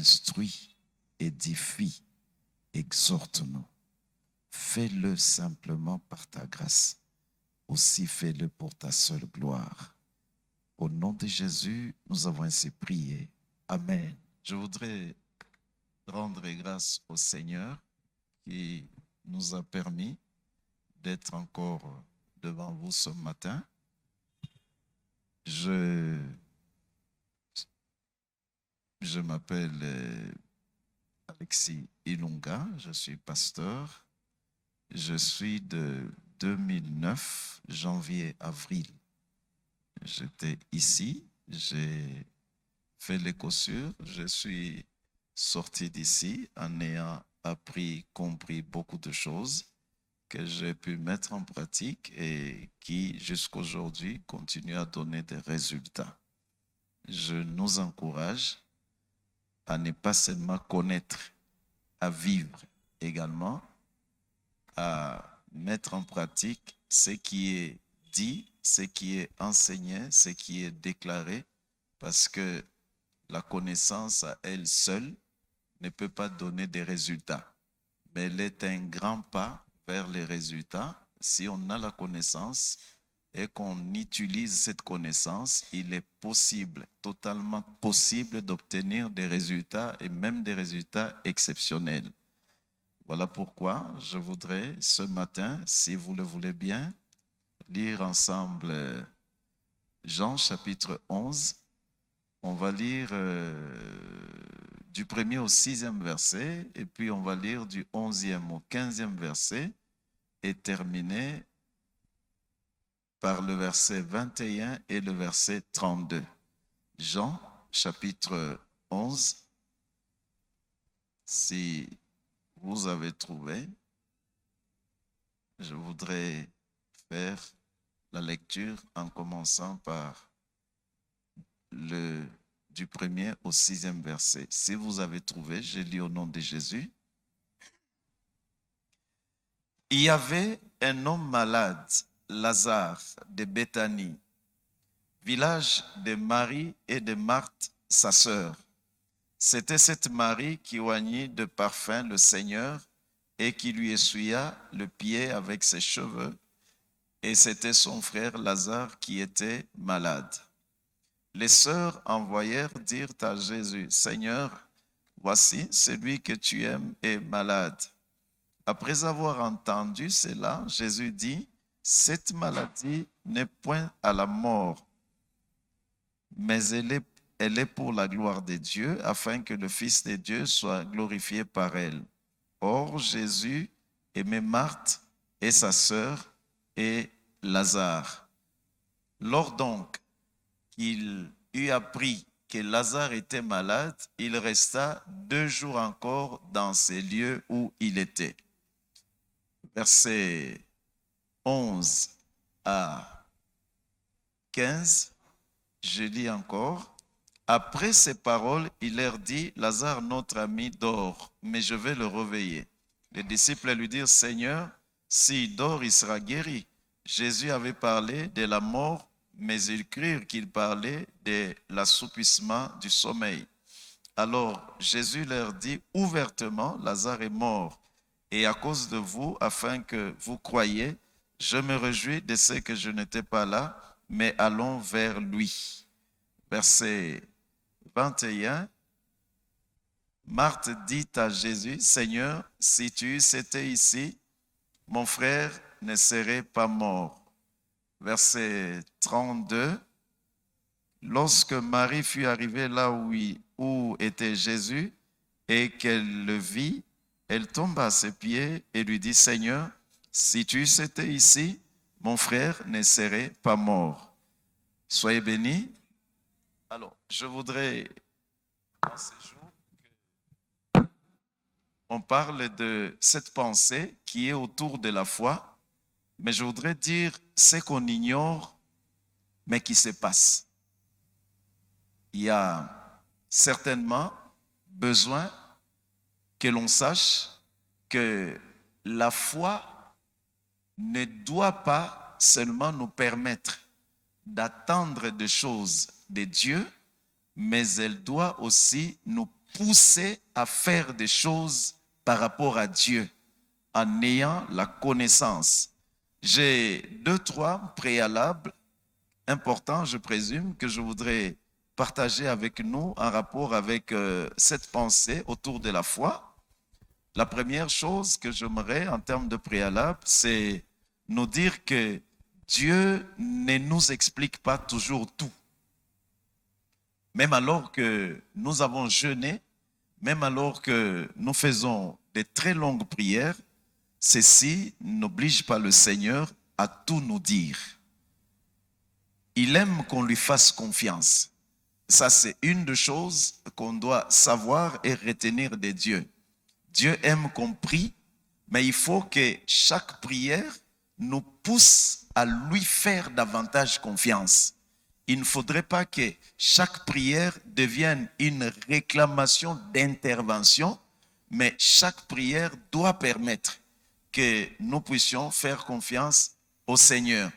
instruis, édifie, exhorte-nous. Fais-le simplement par ta grâce. Aussi fais-le pour ta seule gloire. Au nom de Jésus, nous avons ainsi prié. Amen. Je voudrais rendre grâce au Seigneur qui nous a permis d'être encore devant vous ce matin. Je m'appelle Alexis Ilunga, je suis pasteur. Je suis de 2009, janvier-avril. J'étais ici, j'ai fait l'écosure, je suis sorti d'ici en ayant appris, compris beaucoup de choses que j'ai pu mettre en pratique et qui, jusqu'aujourd'hui, continuent à donner des résultats. Je nous encourage à ne pas seulement connaître, à vivre également, à mettre en pratique ce qui est dit, ce qui est enseigné, ce qui est déclaré, parce que la connaissance à elle seule ne peut pas donner des résultats. Mais elle est un grand pas vers les résultats. Si on a la connaissance et qu'on utilise cette connaissance, il est possible, totalement possible d'obtenir des résultats et même des résultats exceptionnels. Voilà pourquoi je voudrais ce matin, si vous le voulez bien, lire ensemble Jean chapitre 11. On va lire du 1er au 6e verset et puis on va lire du 11e au 15e verset et terminer par le verset 21 et le verset 32. Jean chapitre 11. Si vous avez trouvé, je voudrais faire la lecture en commençant par du 1er au 6e verset. Si vous avez trouvé, je lis au nom de Jésus. Il y avait un homme malade, Lazare, de Béthanie, village de Marie et de Marthe, sa sœur. C'était cette Marie qui oignit de parfum le Seigneur et qui lui essuya le pied avec ses cheveux. Et c'était son frère Lazare qui était malade. Les sœurs envoyèrent dire à Jésus, « Seigneur, voici celui que tu aimes est malade. » Après avoir entendu cela, Jésus dit, « Cette maladie n'est point à la mort, mais elle est pour la gloire de Dieu, afin que le Fils de Dieu soit glorifié par elle. » Or, Jésus aimait Marthe et sa sœur et Lazare. Lors donc qu'il eut appris que Lazare était malade, il resta 2 jours encore dans ces lieux où il était. Versets 11 à 15, je lis encore. Après ces paroles, il leur dit, « Lazare, notre ami, dort, mais je vais le réveiller. » Les disciples lui dirent, « Seigneur, s'il dort, il sera guéri. » Jésus avait parlé de la mort, mais ils crurent qu'il parlait de l'assoupissement du sommeil. Alors Jésus leur dit ouvertement, « Lazare est mort, et à cause de vous, afin que vous croyiez, je me réjouis de ce que je n'étais pas là, mais allons vers lui. » Verset 21, Marthe dit à Jésus, « Seigneur, si tu étais ici, mon frère ne serait pas mort. » Verset 32, lorsque Marie fut arrivée là où était Jésus et qu'elle le vit, elle tomba à ses pieds et lui dit, « Seigneur, si tu étais ici, mon frère ne serait pas mort. » Soyez bénis. Alors, je voudrais, en ce jour, on parle de cette pensée qui est autour de la foi, mais je voudrais dire ce qu'on ignore, mais qui se passe. Il y a certainement besoin que l'on sache que la foi ne doit pas seulement nous permettre d'attendre des choses de Dieu, mais elle doit aussi nous pousser à faire des choses par rapport à Dieu en ayant la connaissance. J'ai 2-3 préalables importants, je présume, que je voudrais partager avec nous en rapport avec cette pensée autour de la foi. La première chose que j'aimerais en termes de préalable, c'est nous dire que Dieu ne nous explique pas toujours tout. Même alors que nous avons jeûné, même alors que nous faisons des très longues prières, ceci n'oblige pas le Seigneur à tout nous dire. Il aime qu'on lui fasse confiance. Ça, c'est une des choses qu'on doit savoir et retenir de Dieu. Dieu aime qu'on prie, mais il faut que chaque prière nous pousse à lui faire davantage confiance. Il ne faudrait pas que chaque prière devienne une réclamation d'intervention, mais chaque prière doit permettre que nous puissions faire confiance au Seigneur.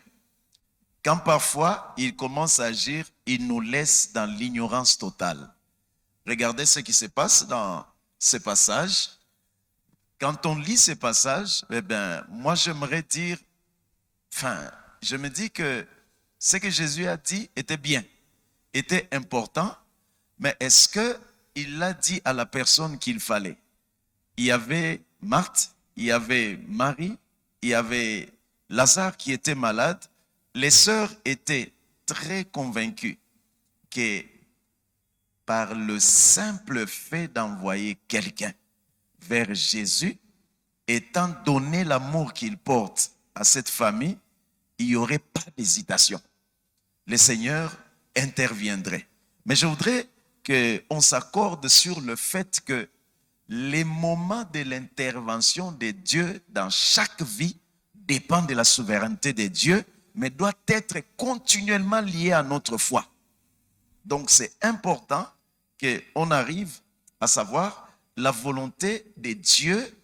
Quand parfois il commence à agir, il nous laisse dans l'ignorance totale. Regardez ce qui se passe dans ces passages. Quand on lit ces passages, moi j'aimerais dire, je me dis que ce que Jésus a dit était bien, était important, mais est-ce qu'il l'a dit à la personne qu'il fallait? Il y avait Marthe, il y avait Marie, il y avait Lazare qui était malade. Les sœurs étaient très convaincues que par le simple fait d'envoyer quelqu'un vers Jésus, étant donné l'amour qu'il porte à cette famille, il n'y aurait pas d'hésitation. Le Seigneur interviendrait. Mais je voudrais qu'on s'accorde sur le fait que les moments de l'intervention de Dieu dans chaque vie dépendent de la souveraineté de Dieu, mais doit être continuellement lié à notre foi. Donc c'est important qu'on arrive à savoir la volonté de Dieu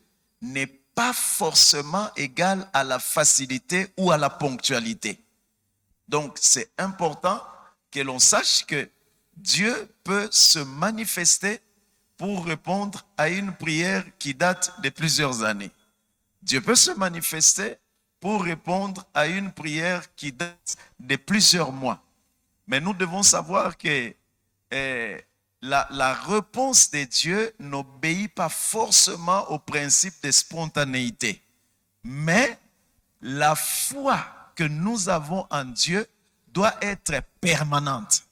n'est pas forcément égale à la facilité ou à la ponctualité. Donc c'est important que l'on sache que Dieu peut se manifester pour répondre à une prière qui date de plusieurs années. Dieu peut se manifester pour répondre à une prière qui date de plusieurs mois. Mais nous devons savoir que la réponse de Dieu n'obéit pas forcément au principe de spontanéité. Mais la foi que nous avons en Dieu doit être permanente.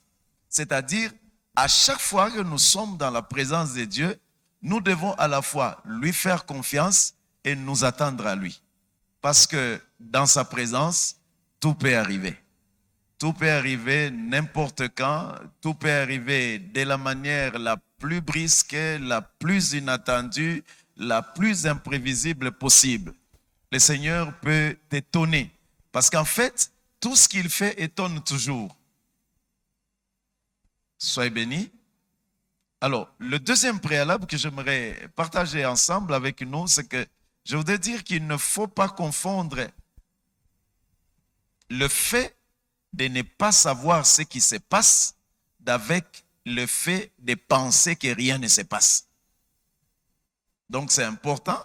C'est-à-dire, à chaque fois que nous sommes dans la présence de Dieu, nous devons à la fois lui faire confiance et nous attendre à lui. Parce que dans sa présence, tout peut arriver. Tout peut arriver n'importe quand, tout peut arriver de la manière la plus brisque, la plus inattendue, la plus imprévisible possible. Le Seigneur peut t'étonner. Parce qu'en fait, tout ce qu'il fait étonne toujours. Soyez bénis. Alors, le deuxième préalable que j'aimerais partager ensemble avec nous, c'est que je voudrais dire qu'il ne faut pas confondre le fait de ne pas savoir ce qui se passe avec le fait de penser que rien ne se passe. Donc c'est important.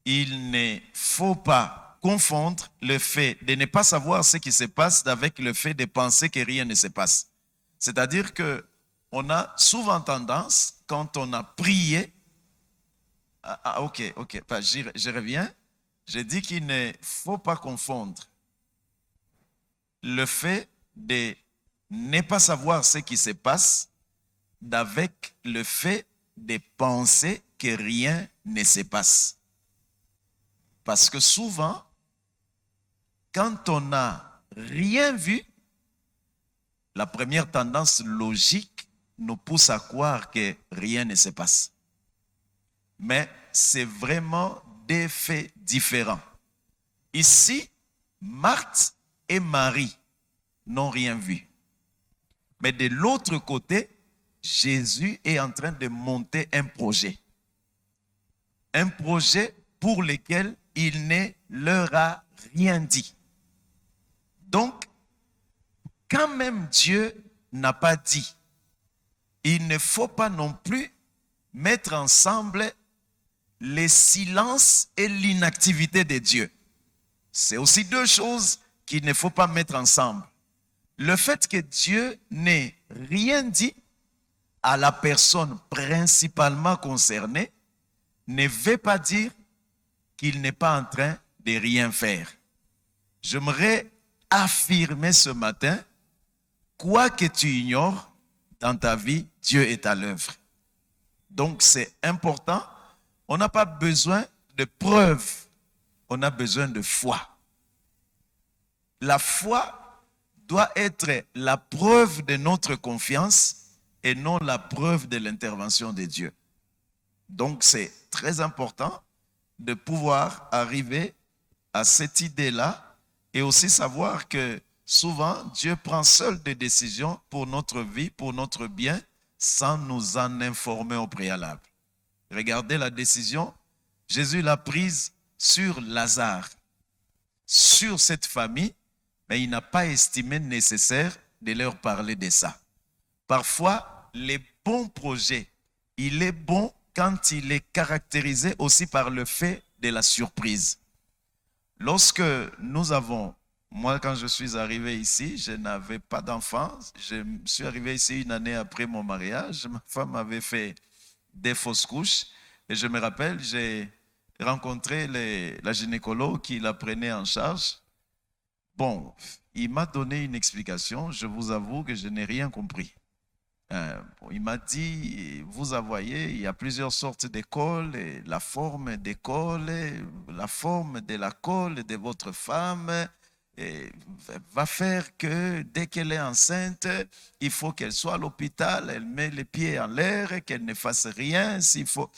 Il ne faut pas confondre le fait de ne pas savoir ce qui se passe avec le fait de penser que rien ne se passe. C'est-à-dire qu'on a souvent tendance, quand on a prié, je reviens. Je dis qu'il ne faut pas confondre le fait de ne pas savoir ce qui se passe avec le fait de penser que rien ne se passe. Parce que souvent, quand on n'a rien vu, la première tendance logique nous pousse à croire que rien ne se passe. Mais c'est vraiment des faits différents. Ici, Marthe et Marie n'ont rien vu. Mais de l'autre côté, Jésus est en train de monter un projet. Un projet pour lequel il ne leur a rien dit. Donc, quand même Dieu n'a pas dit il ne faut pas non plus mettre ensemble les silences et l'inactivité de Dieu. C'est aussi deux choses qu'il ne faut pas mettre ensemble. Le fait que Dieu n'ait rien dit à la personne principalement concernée ne veut pas dire qu'il n'est pas en train de rien faire. J'aimerais affirmer ce matin, quoi que tu ignores dans ta vie, Dieu est à l'œuvre. Donc c'est important. On n'a pas besoin de preuves, on a besoin de foi. La foi doit être la preuve de notre confiance et non la preuve de l'intervention de Dieu. Donc c'est très important de pouvoir arriver à cette idée-là et aussi savoir que souvent Dieu prend seul des décisions pour notre vie, pour notre bien, sans nous en informer au préalable. Regardez la décision, Jésus l'a prise sur Lazare, sur cette famille, mais il n'a pas estimé nécessaire de leur parler de ça. Parfois, les bons projets, il est bon quand il est caractérisé aussi par le fait de la surprise. Lorsque nous avons, moi quand je suis arrivé ici, je n'avais pas d'enfant, je suis arrivé ici une année après mon mariage, ma femme avait fait des fausses couches et je me rappelle, j'ai rencontré la gynécologue qui la prenait en charge. Bon, il m'a donné une explication, je vous avoue que je n'ai rien compris. Il m'a dit, vous voyez, il y a plusieurs sortes de cols, la forme des cols, la forme de la colle de votre femme va faire que dès qu'elle est enceinte, il faut qu'elle soit à l'hôpital, elle met les pieds en l'air, qu'elle ne fasse rien, s'il faut...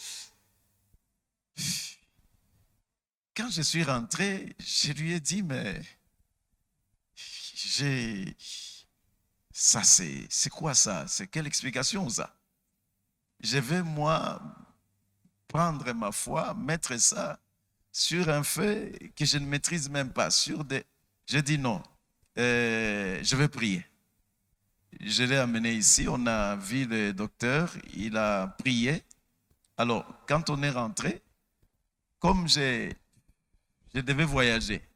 Quand je suis rentré, je lui ai dit, mais ça, c'est quoi ça? C'est quelle explication ça? Je vais, moi, prendre ma foi, mettre ça sur un fait que je ne maîtrise même pas. Je dis non, je vais prier. Je l'ai amené ici, on a vu le docteur, il a prié. Alors, quand on est rentré, comme je devais voyager,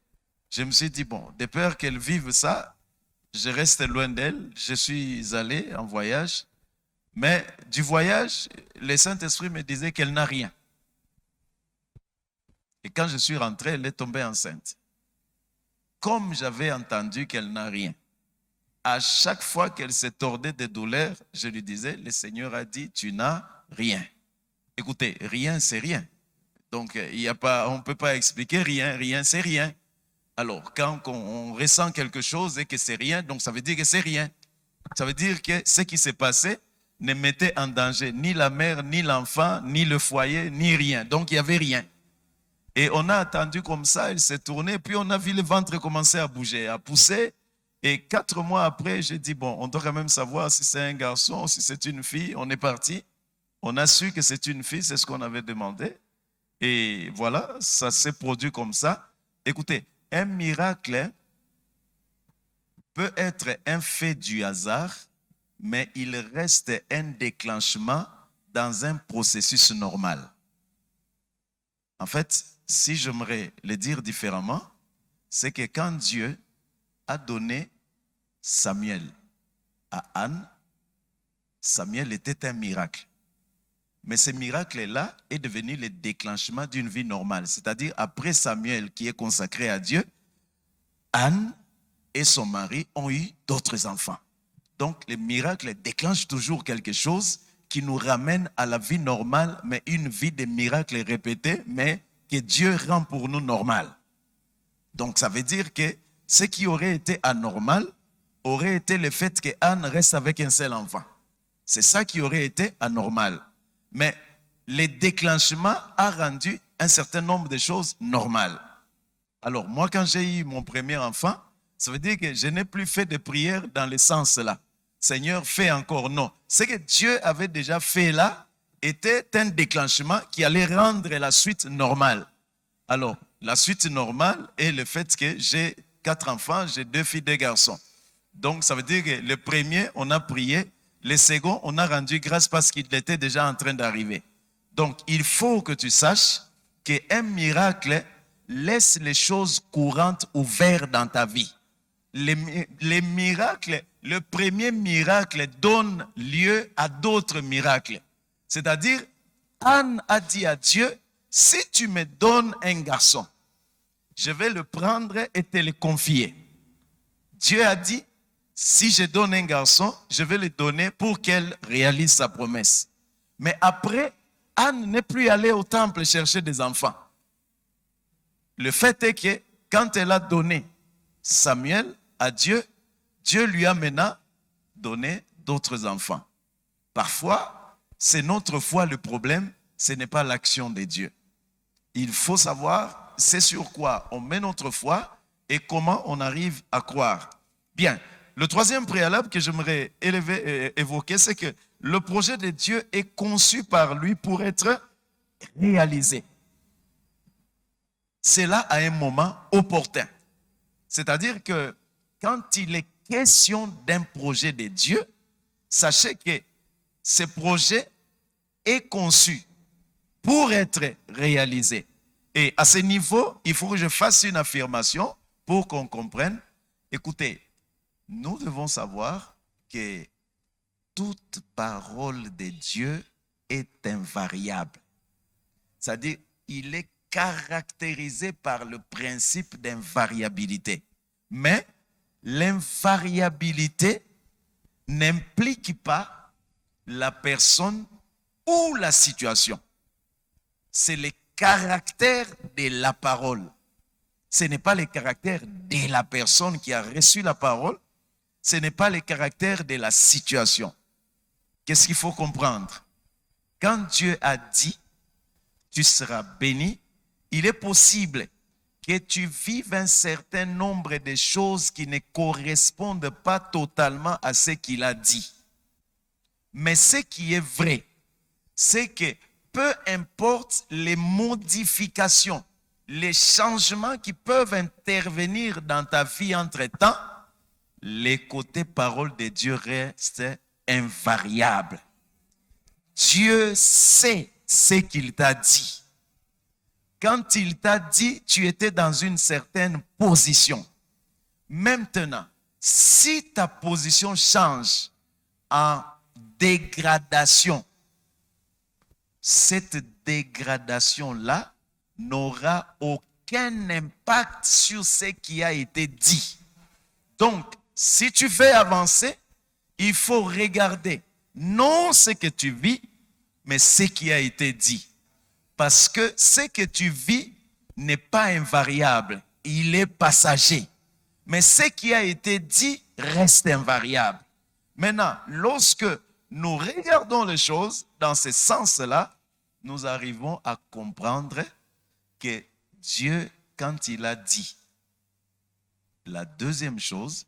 je me suis dit, bon, de peur qu'elle vive ça, je reste loin d'elle, je suis allé en voyage, mais du voyage, le Saint-Esprit me disait qu'elle n'a rien. Et quand je suis rentré, elle est tombée enceinte. Comme j'avais entendu qu'elle n'a rien, à chaque fois qu'elle se tordait de douleur, je lui disais, le Seigneur a dit, tu n'as rien. Écoutez, rien, c'est rien. Donc, on ne peut pas expliquer rien, rien, c'est rien. Alors, quand on ressent quelque chose et que c'est rien, donc ça veut dire que c'est rien. Ça veut dire que ce qui s'est passé ne mettait en danger ni la mère, ni l'enfant, ni le foyer, ni rien. Donc, il n'y avait rien. Et on a attendu comme ça, elle s'est tournée, puis on a vu le ventre commencer à bouger, à pousser. Et 4 mois après, j'ai dit, bon, on doit quand même savoir si c'est un garçon, si c'est une fille. On est parti. On a su que c'est une fille, c'est ce qu'on avait demandé. Et voilà, ça s'est produit comme ça. Écoutez, un miracle peut être un fait du hasard, mais il reste un déclenchement dans un processus normal. En fait, si j'aimerais le dire différemment, c'est que quand Dieu a donné Samuel à Anne, Samuel était un miracle. Mais ce miracle-là est devenu le déclenchement d'une vie normale. C'est-à-dire, après Samuel qui est consacré à Dieu, Anne et son mari ont eu d'autres enfants. Donc, le miracle déclenche toujours quelque chose qui nous ramène à la vie normale, mais une vie de miracles répétés, mais que Dieu rend pour nous normale. Donc, ça veut dire que ce qui aurait été anormal aurait été le fait que Anne reste avec un seul enfant. C'est ça qui aurait été anormal. Mais le déclenchement a rendu un certain nombre de choses normales. Alors, moi, quand j'ai eu mon premier enfant, ça veut dire que je n'ai plus fait de prière dans le sens là. Seigneur, fais encore. Non. Ce que Dieu avait déjà fait là était un déclenchement qui allait rendre la suite normale. Alors, la suite normale est le fait que j'ai 4 enfants, j'ai 2 filles, 2 garçons. Donc, ça veut dire que le premier, on a prié. Les seconds, on a rendu grâce parce qu'il était déjà en train d'arriver. Donc, il faut que tu saches qu'un miracle laisse les choses courantes ouvertes dans ta vie. Les miracles, le premier miracle donne lieu à d'autres miracles. C'est-à-dire, Anne a dit à Dieu, si tu me donnes un garçon, je vais le prendre et te le confier. Dieu a dit, si je donne un garçon, je vais le donner pour qu'elle réalise sa promesse. Mais après, Anne n'est plus allée au temple chercher des enfants. Le fait est que quand elle a donné Samuel à Dieu, Dieu lui a maintenant donné d'autres enfants. Parfois, c'est notre foi le problème, ce n'est pas l'action de Dieu. Il faut savoir c'est sur quoi on met notre foi et comment on arrive à croire. Bien, le troisième préalable que j'aimerais évoquer, c'est que le projet de Dieu est conçu par lui pour être réalisé. C'est là à un moment opportun. C'est-à-dire que quand il est question d'un projet de Dieu, sachez que ce projet est conçu pour être réalisé. Et à ce niveau, il faut que je fasse une affirmation pour qu'on comprenne. Écoutez, nous devons savoir que toute parole de Dieu est invariable. C'est-à-dire, il est caractérisé par le principe d'invariabilité. Mais l'invariabilité n'implique pas la personne ou la situation. C'est le caractère de la parole. Ce n'est pas le caractère de la personne qui a reçu la parole. Ce n'est pas le caractère de la situation. Qu'est-ce qu'il faut comprendre? Quand Dieu a dit, tu seras béni, il est possible que tu vives un certain nombre de choses qui ne correspondent pas totalement à ce qu'il a dit. Mais ce qui est vrai, c'est que peu importe les modifications, les changements qui peuvent intervenir dans ta vie entre-temps, les côtés paroles de Dieu restent invariables. Dieu sait ce qu'il t'a dit. Quand il t'a dit, tu étais dans une certaine position. Maintenant, si ta position change en dégradation, cette dégradation-là n'aura aucun impact sur ce qui a été dit. Donc, si tu veux avancer, il faut regarder non ce que tu vis, mais ce qui a été dit. Parce que ce que tu vis n'est pas invariable, il est passager. Mais ce qui a été dit reste invariable. Maintenant, lorsque nous regardons les choses dans ce sens-là, nous arrivons à comprendre que Dieu, quand il a dit, la deuxième chose,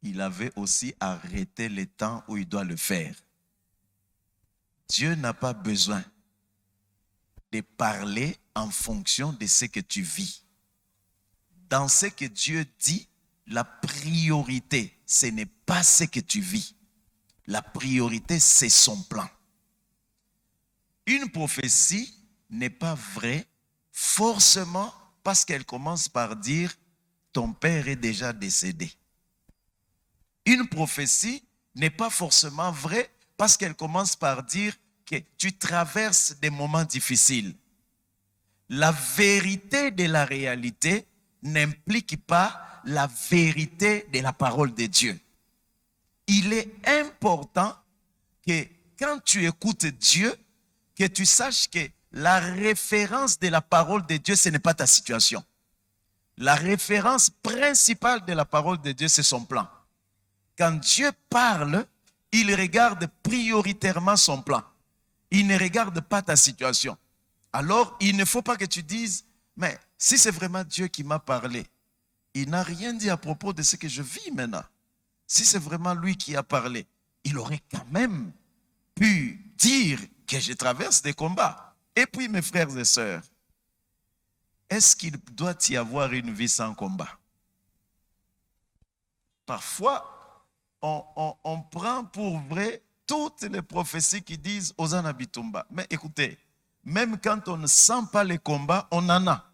il avait aussi arrêté le temps où il doit le faire. Dieu n'a pas besoin de parler en fonction de ce que tu vis. Dans ce que Dieu dit, la priorité, ce n'est pas ce que tu vis. La priorité, c'est son plan. Une prophétie n'est pas vraie forcément parce qu'elle commence par dire « ton père est déjà décédé ». Une prophétie n'est pas forcément vraie parce qu'elle commence par dire que tu traverses des moments difficiles. La vérité de la réalité n'implique pas la vérité de la parole de Dieu. Il est important que quand tu écoutes Dieu, que tu saches que la référence de la parole de Dieu, ce n'est pas ta situation. La référence principale de la parole de Dieu, c'est son plan. Quand Dieu parle, il regarde prioritairement son plan. Il ne regarde pas ta situation. Alors, il ne faut pas que tu dises, mais si c'est vraiment Dieu qui m'a parlé, il n'a rien dit à propos de ce que je vis maintenant. Si c'est vraiment lui qui a parlé, il aurait quand même pu dire que je traverse des combats. Et puis, mes frères et sœurs, est-ce qu'il doit y avoir une vie sans combat? Parfois, on prend pour vrai toutes les prophéties qui disent Hosanna Bitumba. Mais écoutez, même quand on ne sent pas les combats, on en a.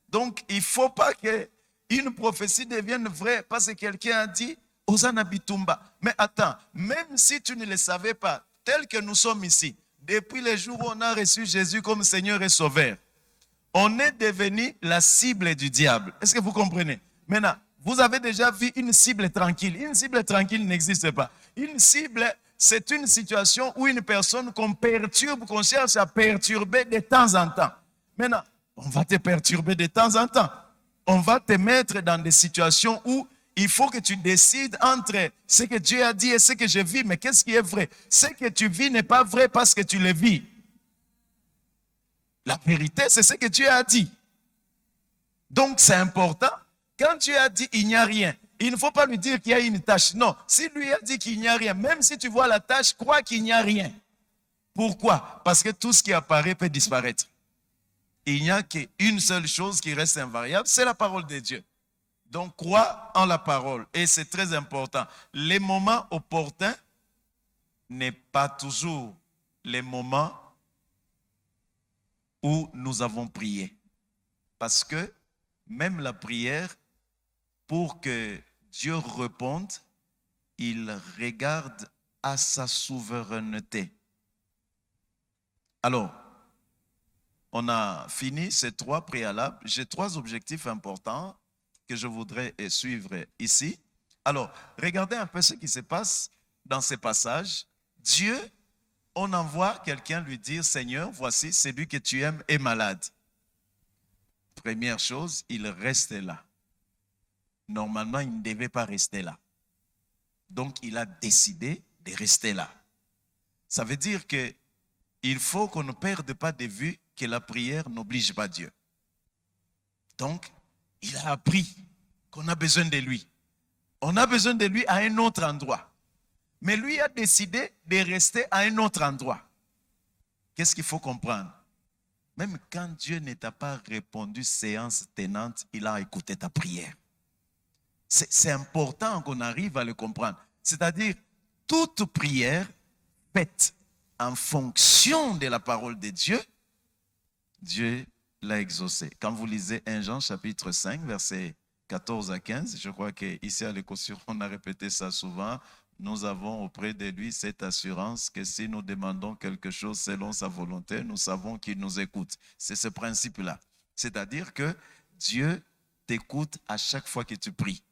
Donc, il ne faut pas qu'une prophétie devienne vraie parce que quelqu'un a dit Hosanna Bitumba. Mais attends, même si tu ne le savais pas, tel que nous sommes ici, depuis le jour où on a reçu Jésus comme Seigneur et Sauveur, on est devenu la cible du diable. Est-ce que vous comprenez? Maintenant, vous avez déjà vu une cible tranquille. Une cible tranquille n'existe pas. Une cible, c'est une situation où une personne qu'on perturbe, qu'on cherche à perturber de temps en temps. Maintenant, on va te perturber de temps en temps. On va te mettre dans des situations où il faut que tu décides entre ce que Dieu a dit et ce que je vis. Mais qu'est-ce qui est vrai? Ce que tu vis n'est pas vrai parce que tu le vis. La vérité, c'est ce que Dieu a dit. Donc, c'est important. Quand Dieu a dit il n'y a rien, il ne faut pas lui dire qu'il y a une tâche. Non, si lui a dit qu'il n'y a rien, même si tu vois la tâche, crois qu'il n'y a rien. Pourquoi? Parce que tout ce qui apparaît peut disparaître. Il n'y a qu'une seule chose qui reste invariable, c'est la parole de Dieu. Donc, crois en la parole. Et c'est très important. Les moments opportuns n'est pas toujours les moments où nous avons prié. Parce que même la prière, pour que Dieu réponde, il regarde à sa souveraineté. Alors, on a fini ces 3 préalables. J'ai 3 objectifs importants que je voudrais suivre ici. Alors, regardez un peu ce qui se passe dans ces passages. Dieu, on envoie quelqu'un lui dire, Seigneur, voici celui que tu aimes est malade. Première chose, il reste là. Normalement, il ne devait pas rester là. Donc, il a décidé de rester là. Ça veut dire qu'il faut qu'on ne perde pas de vue que la prière n'oblige pas Dieu. Donc, il a appris qu'on a besoin de lui. On a besoin de lui à un autre endroit. Mais lui a décidé de rester à un autre endroit. Qu'est-ce qu'il faut comprendre? Même quand Dieu ne t'a pas répondu séance tenante, il a écouté ta prière. C'est important qu'on arrive à le comprendre. C'est-à-dire, toute prière faite en fonction de la parole de Dieu, Dieu l'a exaucé. Quand vous lisez 1 Jean chapitre 5, versets 14 à 15, je crois qu'ici à l'Écossur, on a répété ça souvent, nous avons auprès de lui cette assurance que si nous demandons quelque chose selon sa volonté, nous savons qu'il nous écoute. C'est ce principe-là. C'est-à-dire que Dieu t'écoute à chaque fois que tu pries.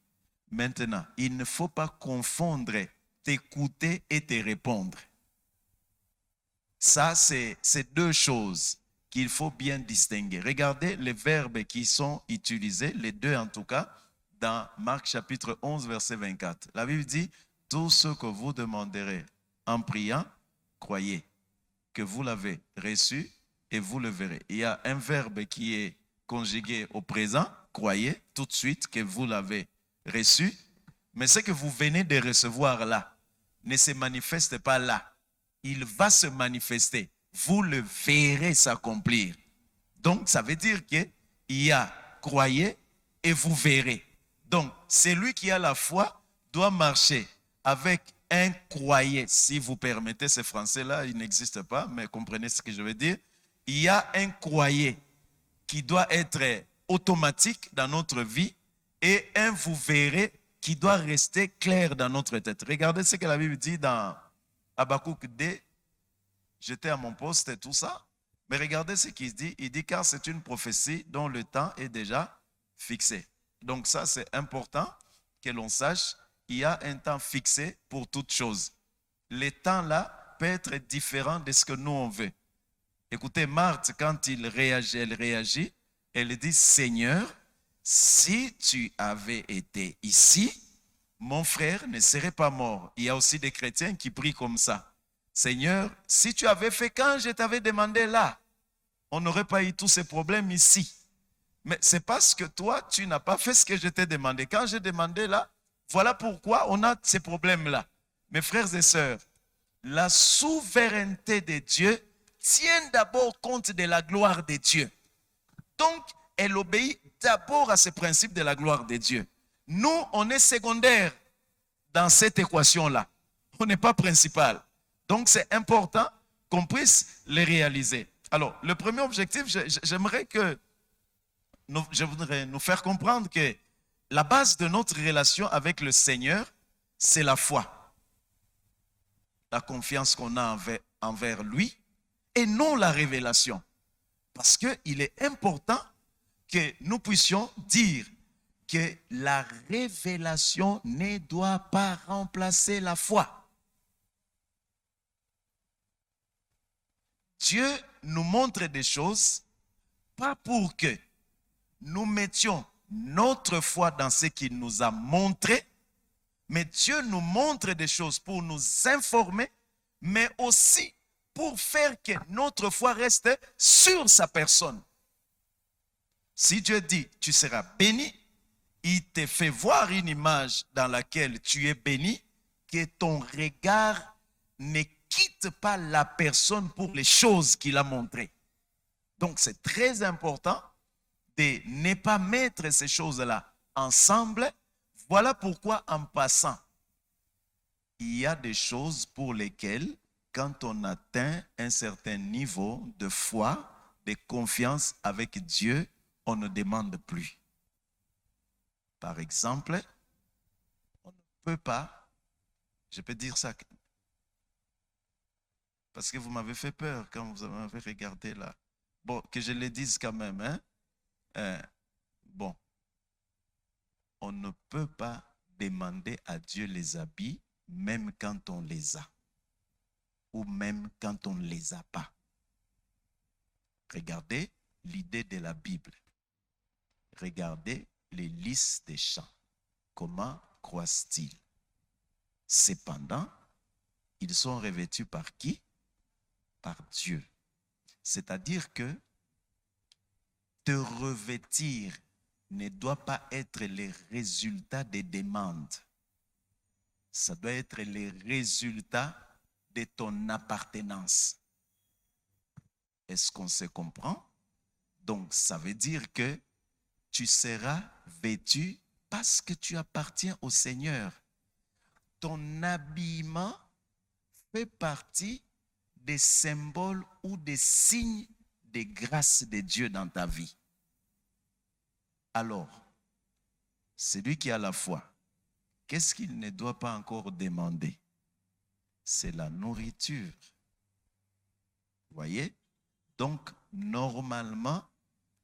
Maintenant, il ne faut pas confondre t'écouter et te répondre. Ça, c'est 2 choses qu'il faut bien distinguer. Regardez les verbes qui sont utilisés, les 2 en tout cas, dans Marc chapitre 11, verset 24. La Bible dit, tout ce que vous demanderez en priant, croyez que vous l'avez reçu et vous le verrez. Il y a un verbe qui est conjugué au présent, croyez tout de suite que vous l'avez reçu, mais ce que vous venez de recevoir là ne se manifeste pas là. Il va se manifester. Vous le verrez s'accomplir. Donc, ça veut dire qu'il y a croyez et vous verrez. Donc, celui qui a la foi doit marcher avec un croyez. Si vous permettez, ce français-là, il n'existe pas, mais comprenez ce que je veux dire. Il y a un croyez qui doit être automatique dans notre vie et un vous verrez qui doit rester clair dans notre tête. Regardez ce que la Bible dit dans Habakkuk 2. J'étais à mon poste et tout ça. Mais regardez ce qu'il dit. Il dit car c'est une prophétie dont le temps est déjà fixé. Donc ça, c'est important que l'on sache. Il y a un temps fixé pour toute chose. Le temps-là peut être différent de ce que nous on veut. Écoutez, Marthe, quand elle réagit, elle dit, Seigneur, si tu avais été ici, mon frère ne serait pas mort. Il y a aussi des chrétiens qui prient comme ça. Seigneur, si tu avais fait quand je t'avais demandé là, on n'aurait pas eu tous ces problèmes ici. Mais c'est parce que toi, tu n'as pas fait ce que je t'ai demandé. Quand j'ai demandé là, voilà pourquoi on a ces problèmes-là. Mes frères et sœurs, la souveraineté de Dieu tient d'abord compte de la gloire de Dieu. Donc, elle obéit d'abord à ce principe de la gloire de Dieu. Nous, on est secondaire dans cette équation-là. On n'est pas principal. Donc, c'est important qu'on puisse les réaliser. Alors, le premier objectif, je voudrais nous faire comprendre que la base de notre relation avec le Seigneur, c'est la foi. La confiance qu'on a envers lui et non la révélation. Parce qu'il est important que nous puissions dire que la révélation ne doit pas remplacer la foi. Dieu nous montre des choses, pas pour que nous mettions notre foi dans ce qu'il nous a montré, mais Dieu nous montre des choses pour nous informer, mais aussi pour faire que notre foi reste sur sa personne. Si Dieu dit, tu seras béni, il te fait voir une image dans laquelle tu es béni, que ton regard ne quitte pas la personne pour les choses qu'il a montrées. Donc c'est très important de ne pas mettre ces choses-là ensemble. Voilà pourquoi en passant, il y a des choses pour lesquelles, quand on atteint un certain niveau de foi, de confiance avec Dieu, on ne demande plus. Par exemple, on ne peut pas, je peux dire ça, parce que vous m'avez fait peur quand vous m'avez regardé là. Bon, que je le dise quand même, hein? Bon, on ne peut pas demander à Dieu les habits, même quand on les a, ou même quand on ne les a pas. Regardez l'idée de la Bible. Regardez les lys des champs. Comment croissent-ils? Cependant, ils sont revêtus par qui? Par Dieu. C'est-à-dire que te revêtir ne doit pas être le résultat des demandes. Ça doit être le résultat de ton appartenance. Est-ce qu'on se comprend? Donc, ça veut dire que tu seras vêtu parce que tu appartiens au Seigneur. Ton habillement fait partie des symboles ou des signes de grâce de Dieu dans ta vie. Alors, celui qui a la foi, qu'est-ce qu'il ne doit pas encore demander? C'est la nourriture. Vous voyez? Donc, normalement,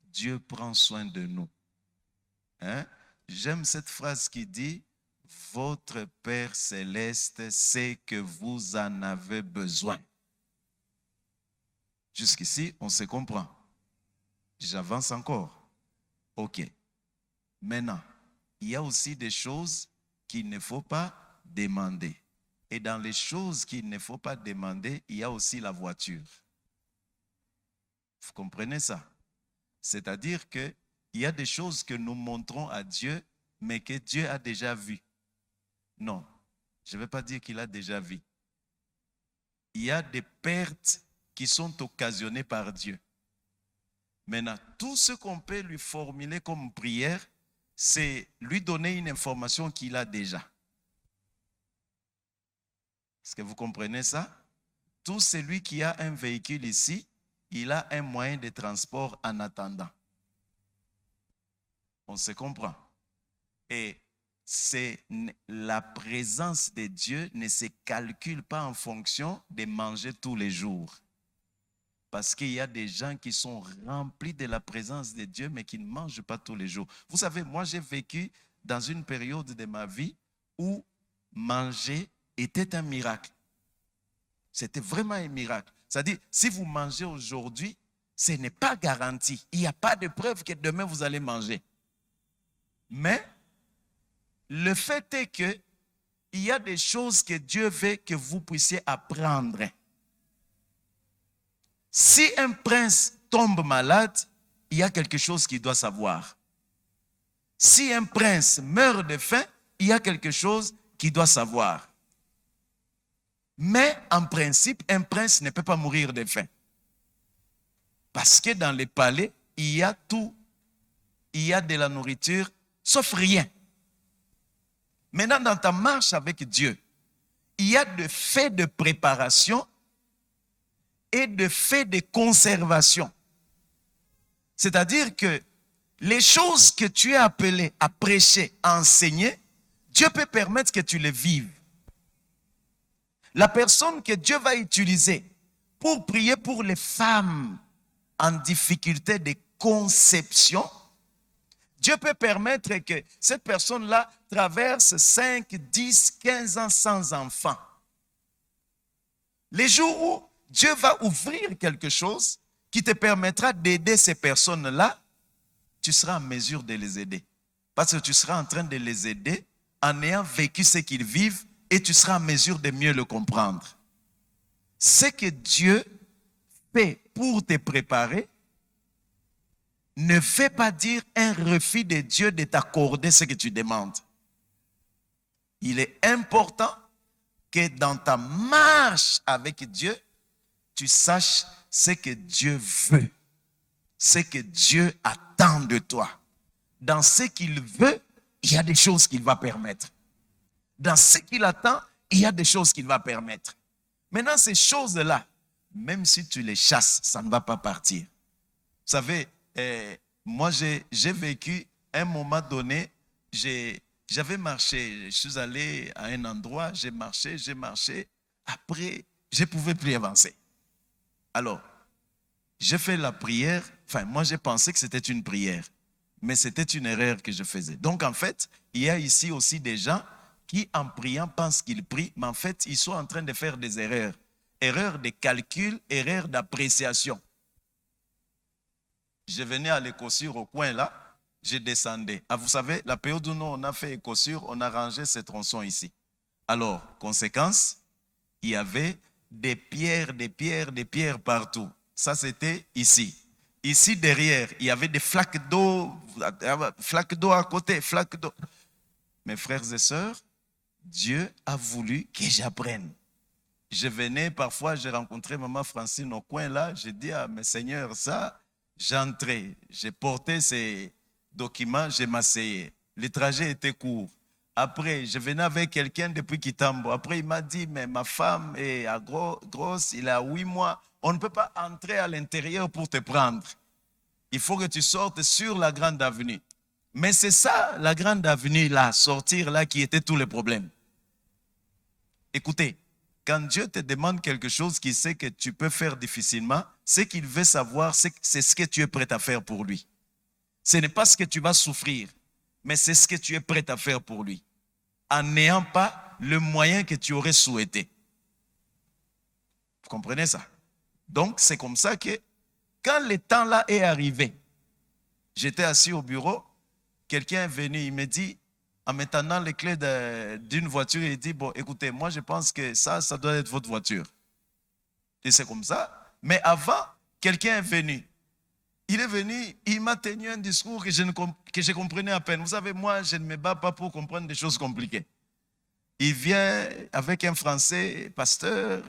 Dieu prend soin de nous. Hein? J'aime cette phrase qui dit, votre Père céleste sait que vous en avez besoin. Jusqu'ici, on se comprend. J'avance encore. OK. Maintenant, il y a aussi des choses qu'il ne faut pas demander. Et dans les choses qu'il ne faut pas demander, il y a aussi la voiture. Vous comprenez ça? C'est-à-dire qu'il y a des choses que nous montrons à Dieu, mais que Dieu a déjà vues. Non, je ne vais pas dire qu'il a déjà vu. Il y a des pertes qui sont occasionnées par Dieu. Maintenant, tout ce qu'on peut lui formuler comme prière, c'est lui donner une information qu'il a déjà. Est-ce que vous comprenez ça? Tout celui qui a un véhicule ici, il a un moyen de transport en attendant. On se comprend. Et la présence de Dieu ne se calcule pas en fonction de manger tous les jours. Parce qu'il y a des gens qui sont remplis de la présence de Dieu, mais qui ne mangent pas tous les jours. Vous savez, moi j'ai vécu dans une période de ma vie où manger était un miracle. C'était vraiment un miracle. C'est-à-dire, si vous mangez aujourd'hui, ce n'est pas garanti. Il n'y a pas de preuve que demain vous allez manger. Mais le fait est qu'il y a des choses que Dieu veut que vous puissiez apprendre. Si un prince tombe malade, il y a quelque chose qu'il doit savoir. Si un prince meurt de faim, il y a quelque chose qu'il doit savoir. Mais en principe, un prince ne peut pas mourir de faim. Parce que dans les palais, il y a tout. Il y a de la nourriture, sauf rien. Maintenant, dans ta marche avec Dieu, il y a de faits de préparation et de faits de conservation. C'est-à-dire que les choses que tu es appelé à prêcher, à enseigner, Dieu peut permettre que tu les vives. La personne que Dieu va utiliser pour prier pour les femmes en difficulté de conception, Dieu peut permettre que cette personne-là traverse 5, 10, 15 ans sans enfant. Les jours où Dieu va ouvrir quelque chose qui te permettra d'aider ces personnes-là, tu seras en mesure de les aider. Parce que tu seras en train de les aider en ayant vécu ce qu'ils vivent et tu seras en mesure de mieux le comprendre. Ce que Dieu fait pour te préparer ne fait pas dire un refus de Dieu de t'accorder ce que tu demandes. Il est important que dans ta marche avec Dieu, tu saches ce que Dieu veut, ce que Dieu attend de toi. Dans ce qu'il veut, il y a des choses qu'il va permettre. Dans ce qu'il attend, il y a des choses qu'il va permettre. Maintenant, ces choses-là, même si tu les chasses, ça ne va pas partir. Vous savez, moi, j'ai vécu un moment donné, j'avais marché, je suis allé à un endroit, j'ai marché, après, je ne pouvais plus avancer. Alors, j'ai fait la prière, enfin, moi, j'ai pensé que c'était une prière, mais c'était une erreur que je faisais. Donc, en fait, il y a ici aussi des gens qui, en priant, pensent qu'ils prient, mais en fait, ils sont en train de faire des erreurs. Erreurs de calcul, erreurs d'appréciation. Je venais à l'écossure au coin là, je descendais. Ah, vous savez, la période où nous on a fait écossure, on a rangé ces tronçons ici. Alors, conséquence, il y avait des pierres partout. Ça, c'était ici. Ici, derrière, il y avait des flaques d'eau à côté, flaques d'eau. Mes frères et sœurs, Dieu a voulu que j'apprenne. Je venais, parfois, j'ai rencontré maman Francine au coin là, j'ai dit à mes seigneurs, ça, j'entrais, j'ai porté ces documents, j'ai m'asseyais. Le trajet était court. Après, je venais avec quelqu'un depuis Kitambo. Après, il m'a dit, mais ma femme est grosse, il a 8 mois. On ne peut pas entrer à l'intérieur pour te prendre. Il faut que tu sortes sur la grande avenue. Mais c'est ça, la grande avenue là, sortir là, qui était tous les problèmes. Écoutez, quand Dieu te demande quelque chose qu'il sait que tu peux faire difficilement, ce qu'il veut savoir, c'est ce que tu es prêt à faire pour lui. Ce n'est pas ce que tu vas souffrir, mais c'est ce que tu es prêt à faire pour lui, en n'ayant pas le moyen que tu aurais souhaité. Vous comprenez ça? Donc, c'est comme ça que, quand le temps là est arrivé, j'étais assis au bureau, quelqu'un est venu, il me dit, en me tendant les clés d'une voiture, il dit, bon, écoutez, moi je pense que ça doit être votre voiture. Et c'est comme ça. Mais avant, quelqu'un est venu. Il est venu, il m'a tenu un discours que je comprenais à peine. Vous savez, moi, je ne me bats pas pour comprendre des choses compliquées. Il vient avec un Français, pasteur,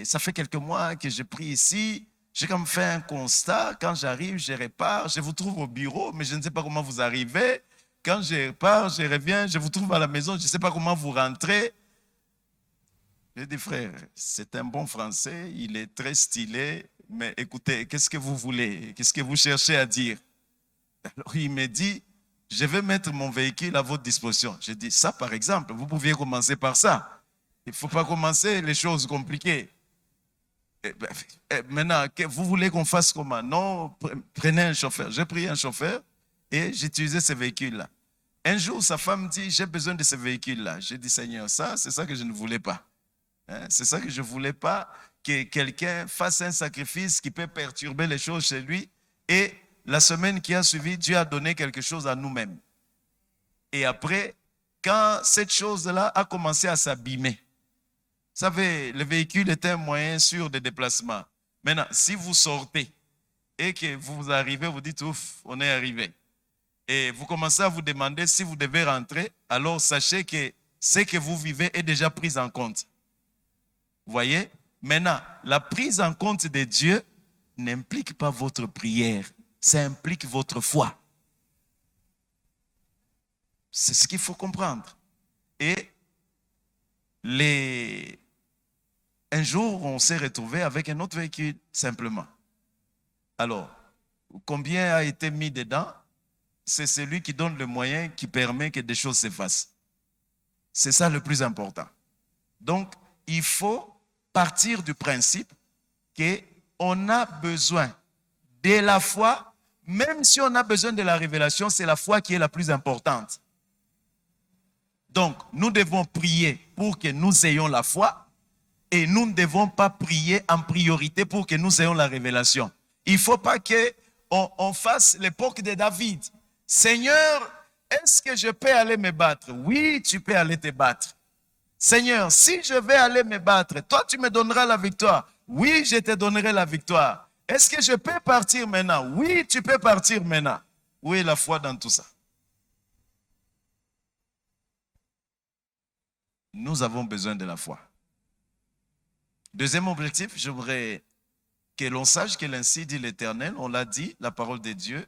ça fait quelques mois que je prie ici. J'ai comme fait un constat. Quand j'arrive, je répare. Je vous trouve au bureau, mais je ne sais pas comment vous arrivez. Quand je pars, je reviens, je vous trouve à la maison, je ne sais pas comment vous rentrez. J'ai dit, frère, c'est un bon Français, il est très stylé, mais écoutez, qu'est-ce que vous voulez? Qu'est-ce que vous cherchez à dire? Alors il me dit, je vais mettre mon véhicule à votre disposition. J'ai dit, ça par exemple, vous pouviez commencer par ça. Il ne faut pas commencer les choses compliquées. Maintenant, vous voulez qu'on fasse comment? Non, prenez un chauffeur. J'ai pris un chauffeur et j'ai utilisé ce véhicule-là. Un jour, sa femme dit, j'ai besoin de ce véhicule-là. J'ai dit, Seigneur, c'est ça que je ne voulais pas. C'est ça que je ne voulais pas, que quelqu'un fasse un sacrifice qui peut perturber les choses chez lui. Et la semaine qui a suivi, Dieu a donné quelque chose à nous-mêmes. Et après, quand cette chose-là a commencé à s'abîmer, vous savez, le véhicule est un moyen sûr de déplacement. Maintenant, si vous sortez et que vous arrivez, vous dites, ouf, on est arrivé. Et vous commencez à vous demander si vous devez rentrer, alors sachez que ce que vous vivez est déjà pris en compte. Vous voyez? Maintenant, la prise en compte de Dieu n'implique pas votre prière, ça implique votre foi. C'est ce qu'il faut comprendre. Et Un jour, on s'est retrouvé avec un autre véhicule, simplement. Alors, combien a été mis dedans? C'est celui qui donne le moyen qui permet que des choses se fassent. C'est ça le plus important. Donc, il faut partir du principe qu'on a besoin de la foi, même si on a besoin de la révélation, c'est la foi qui est la plus importante. Donc, nous devons prier pour que nous ayons la foi et nous ne devons pas prier en priorité pour que nous ayons la révélation. Il ne faut pas qu'on fasse l'époque de David. Seigneur, est-ce que je peux aller me battre? Oui, tu peux aller te battre. Seigneur, si je vais aller me battre, toi tu me donneras la victoire. Oui, je te donnerai la victoire. Est-ce que je peux partir maintenant? Oui, tu peux partir maintenant. Où est la foi dans tout ça? Nous avons besoin de la foi. Deuxième objectif, j'aimerais que l'on sache que l'ainsi dit l'Éternel, on l'a dit, la parole de Dieu,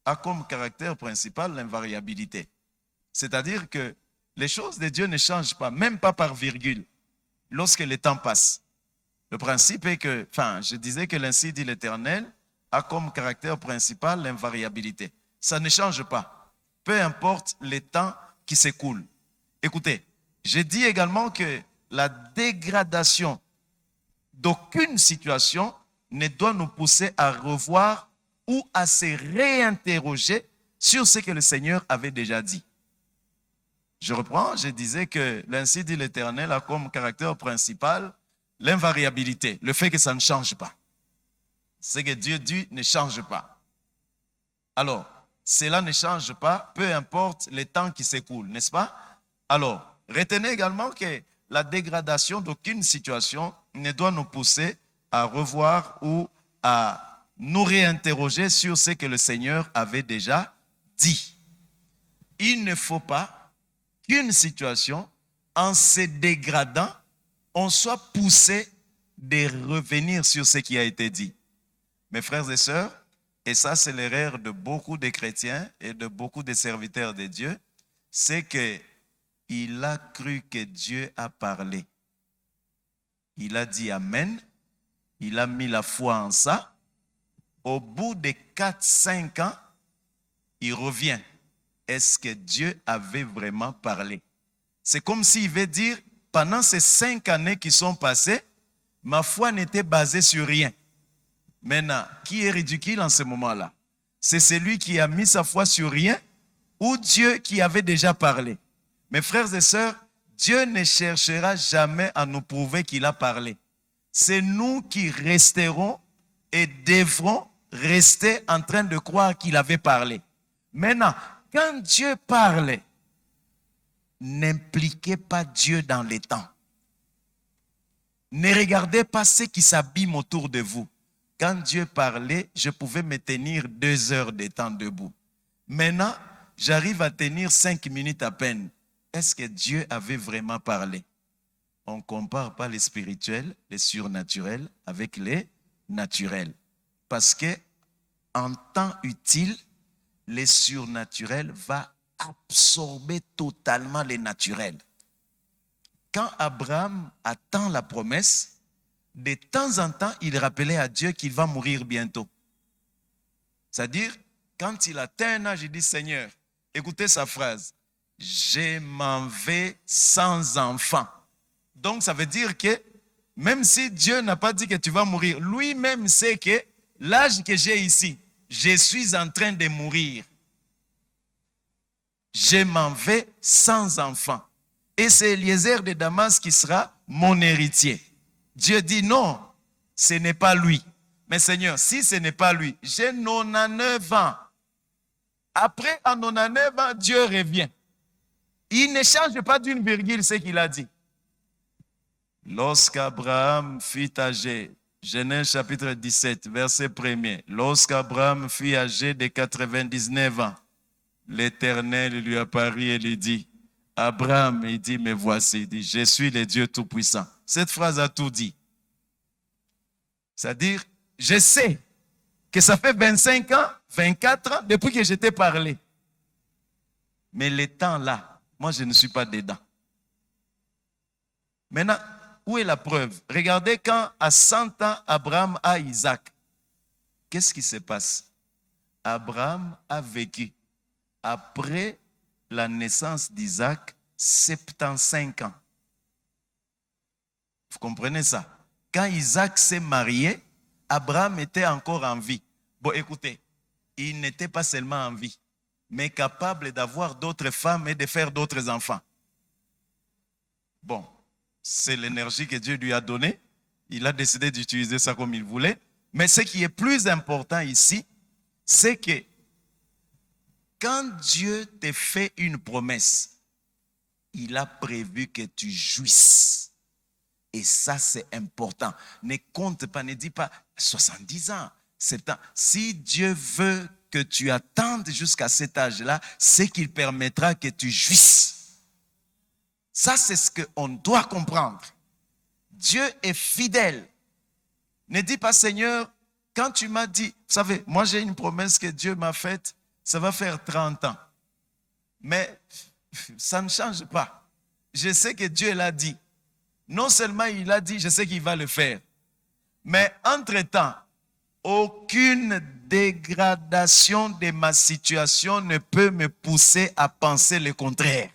a comme caractère principal l'invariabilité. C'est-à-dire que les choses de Dieu ne changent pas, même pas par virgule, lorsque le temps passe. Le principe est que, je disais que l'ainsi dit l'Éternel a comme caractère principal l'invariabilité. Ça ne change pas, peu importe le temps qui s'écoule. Écoutez, j'ai dit également que la dégradation d'aucune situation ne doit nous pousser à revoir ou à se réinterroger sur ce que le Seigneur avait déjà dit. Je reprends, je disais que l'ainsi dit l'Éternel a comme caractère principal l'invariabilité, le fait que ça ne change pas. Ce que Dieu dit ne change pas. Alors, cela ne change pas, peu importe les temps qui s'écoulent, n'est-ce pas? Alors, retenez également que la dégradation d'aucune situation ne doit nous pousser à revoir ou à nous réinterroger sur ce que le Seigneur avait déjà dit. Il ne faut pas qu'une situation, en se dégradant, on soit poussé de revenir sur ce qui a été dit. Mes frères et sœurs, et ça c'est l'erreur de beaucoup de chrétiens et de beaucoup de serviteurs de Dieu, c'est qu'il a cru que Dieu a parlé. Il a dit Amen, il a mis la foi en ça. Au bout de 4-5 ans, il revient. Est-ce que Dieu avait vraiment parlé? C'est comme s'il veut dire, pendant ces 5 années qui sont passées, ma foi n'était basée sur rien. Maintenant, qui est ridicule en ce moment-là? C'est celui qui a mis sa foi sur rien ou Dieu qui avait déjà parlé? Mes frères et sœurs, Dieu ne cherchera jamais à nous prouver qu'il a parlé. C'est nous qui resterons et devrons rester en train de croire qu'il avait parlé. Maintenant, quand Dieu parlait, n'impliquez pas Dieu dans les temps. Ne regardez pas ce qui s'abîme autour de vous. Quand Dieu parlait, je pouvais me tenir 2 heures de temps debout. Maintenant, j'arrive à tenir 5 minutes à peine. Est-ce que Dieu avait vraiment parlé? On ne compare pas les spirituels, les surnaturels avec les naturels. Parce que en temps utile, les surnaturels va absorber totalement les naturels. Quand Abraham attend la promesse, de temps en temps, il rappelait à Dieu qu'il va mourir bientôt. C'est-à-dire, quand il atteint un âge, il dit, Seigneur, écoutez sa phrase, je m'en vais sans enfant. Donc, ça veut dire que même si Dieu n'a pas dit que tu vas mourir, lui-même sait que l'âge que j'ai ici, je suis en train de mourir. Je m'en vais sans enfant. Et c'est Eliezer de Damas qui sera mon héritier. Dieu dit non, ce n'est pas lui. Mais Seigneur, si ce n'est pas lui, j'ai 99 ans. Après, à 99 ans, Dieu revient. Il ne change pas d'une virgule ce qu'il a dit. Lorsqu'Abraham fut âgé, Genèse chapitre 17, verset 1er, lorsqu'Abraham fut âgé de 99 ans, l'Éternel lui apparut et lui dit, Abraham, il dit, me voici, il dit, je suis le Dieu Tout-Puissant. Cette phrase a tout dit. C'est-à-dire, je sais que ça fait 25 ans, 24 ans, depuis que je t'ai parlé. Mais le temps là, moi je ne suis pas dedans. Maintenant, où est la preuve? Regardez quand à 100 ans, Abraham a Isaac. Qu'est-ce qui se passe? Abraham a vécu, après la naissance d'Isaac, 75 ans. Vous comprenez ça? Quand Isaac s'est marié, Abraham était encore en vie. Bon, écoutez, il n'était pas seulement en vie, mais capable d'avoir d'autres femmes et de faire d'autres enfants. Bon, c'est l'énergie que Dieu lui a donnée. Il a décidé d'utiliser ça comme il voulait. Mais ce qui est plus important ici, c'est que quand Dieu te fait une promesse, il a prévu que tu jouisses. Et ça, c'est important. Ne compte pas, ne dis pas 70 ans, 70 ans. Si Dieu veut que tu attendes jusqu'à cet âge-là, c'est qu'il permettra que tu jouisses. Ça, c'est ce qu'on doit comprendre. Dieu est fidèle. Ne dis pas, Seigneur, quand tu m'as dit, vous savez, moi j'ai une promesse que Dieu m'a faite, ça va faire 30 ans. Mais ça ne change pas. Je sais que Dieu l'a dit. Non seulement il l'a dit, je sais qu'il va le faire. Mais entre-temps, aucune dégradation de ma situation ne peut me pousser à penser le contraire.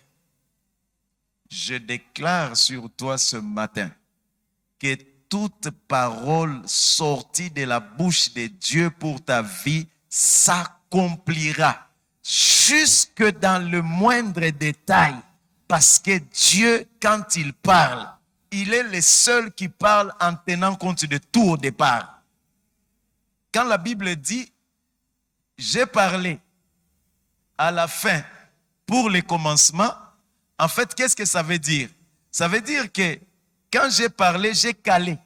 Je déclare sur toi ce matin que toute parole sortie de la bouche de Dieu pour ta vie s'accomplira jusque dans le moindre détail. Parce que Dieu, quand il parle, il est le seul qui parle en tenant compte de tout au départ. Quand la Bible dit, j'ai parlé à la fin pour le commencement, en fait, qu'est-ce que ça veut dire? Ça veut dire que quand j'ai parlé, j'ai calé.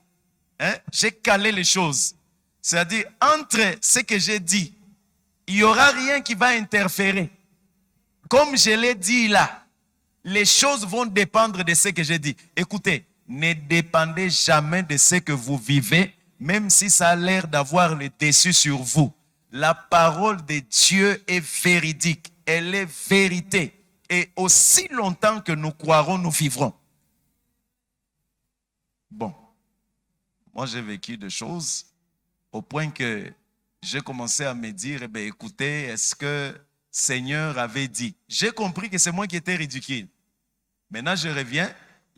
J'ai calé les choses. C'est-à-dire, entre ce que j'ai dit, il n'y aura rien qui va interférer. Comme je l'ai dit là, les choses vont dépendre de ce que j'ai dit. Écoutez, ne dépendez jamais de ce que vous vivez, même si ça a l'air d'avoir le dessus sur vous. La parole de Dieu est véridique, elle est vérité. Et aussi longtemps que nous croirons, nous vivrons. Bon, moi j'ai vécu des choses au point que j'ai commencé à me dire, eh bien, écoutez, est-ce que Seigneur avait dit? J'ai compris que c'est moi qui étais ridicule. Maintenant, je reviens.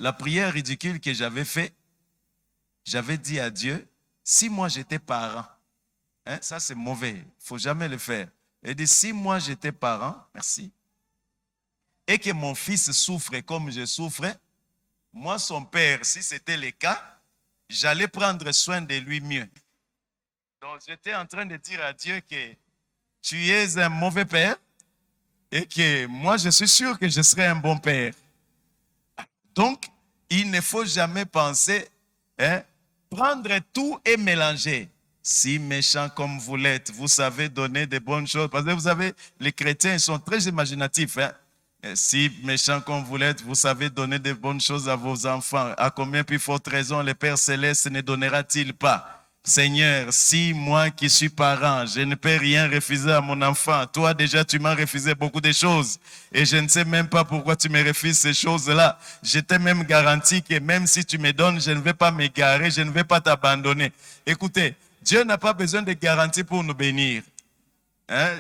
La prière ridicule que j'avais faite, j'avais dit à Dieu, si moi j'étais parent, ça c'est mauvais, il ne faut jamais le faire. Et dit, si moi j'étais parent, merci, et que mon fils souffre comme je souffrais, moi son père, si c'était le cas, j'allais prendre soin de lui mieux. Donc j'étais en train de dire à Dieu que tu es un mauvais père et que moi je suis sûr que je serai un bon père. Donc, il ne faut jamais penser, prendre tout et mélanger. Si méchant comme vous l'êtes, vous savez donner de bonnes choses. Parce que vous savez, les chrétiens ils sont très imaginatifs. Si méchant comme vous l'êtes, vous savez donner de bonnes choses à vos enfants. À combien plus forte raison le Père Céleste ne donnera-t-il pas? Seigneur, si moi qui suis parent, je ne peux rien refuser à mon enfant, toi déjà tu m'as refusé beaucoup de choses et je ne sais même pas pourquoi tu me refuses ces choses-là. Je t'ai même garanti que même si tu me donnes, je ne vais pas m'égarer, je ne vais pas t'abandonner. Écoutez, Dieu n'a pas besoin de garantie pour nous bénir.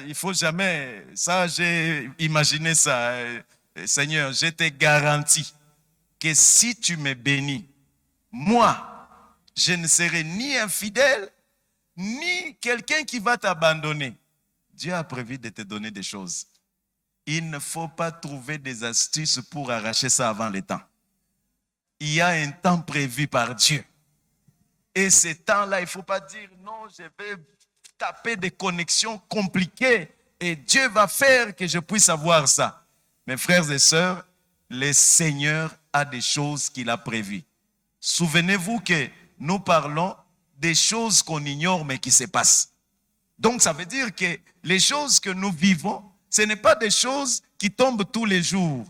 Il faut jamais, ça j'ai imaginé ça. Seigneur, je te garantis que si tu me bénis, moi, je ne serai ni infidèle, ni quelqu'un qui va t'abandonner. Dieu a prévu de te donner des choses. Il ne faut pas trouver des astuces pour arracher ça avant le temps. Il y a un temps prévu par Dieu. Et ce temps-là, il ne faut pas dire non, je vais taper des connexions compliquées et Dieu va faire que je puisse avoir ça. Mes frères et sœurs, le Seigneur a des choses qu'il a prévues. Souvenez-vous que nous parlons des choses qu'on ignore mais qui se passent. Donc ça veut dire que les choses que nous vivons, ce n'est pas des choses qui tombent tous les jours.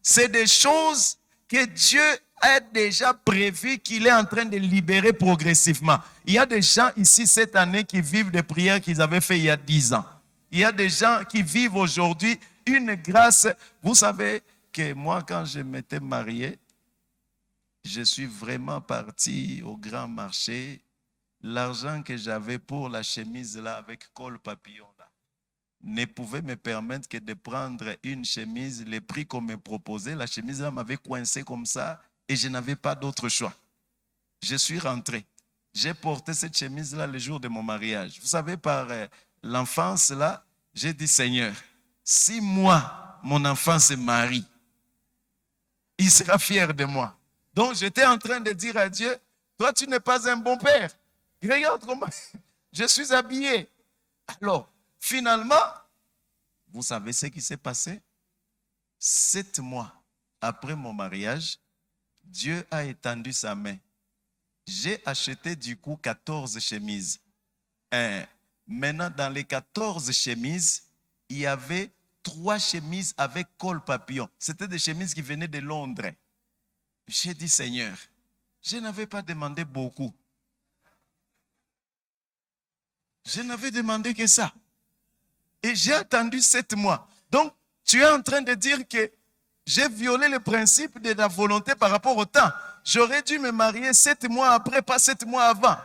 C'est des choses que Dieu a déjà prévues, qu'il est en train de libérer progressivement. Il y a des gens ici cette année qui vivent des prières qu'ils avaient faites il y a 10 ans. Il y a des gens qui vivent aujourd'hui une grâce. Vous savez que moi quand je m'étais marié, je suis vraiment parti au grand marché. L'argent que j'avais pour la chemise là, avec col papillon là, ne pouvait me permettre que de prendre une chemise, les prix qu'on me proposait. La chemise là m'avait coincé comme ça et je n'avais pas d'autre choix. Je suis rentré. J'ai porté cette chemise-là le jour de mon mariage. Vous savez, par l'enfance, là, j'ai dit, Seigneur, si moi, mon enfant se marie, il sera fier de moi. Donc, j'étais en train de dire à Dieu, toi, tu n'es pas un bon père. Regarde comment je suis habillé. Alors, finalement, vous savez ce qui s'est passé? 7 mois après mon mariage, Dieu a étendu sa main. J'ai acheté du coup 14 chemises. Maintenant, dans les 14 chemises, il y avait 3 chemises avec col papillon. C'était des chemises qui venaient de Londres. J'ai dit, Seigneur, je n'avais pas demandé beaucoup. Je n'avais demandé que ça. Et j'ai attendu 7 mois. Donc, tu es en train de dire que j'ai violé le principe de la volonté par rapport au temps. J'aurais dû me marier 7 mois après, pas 7 mois avant.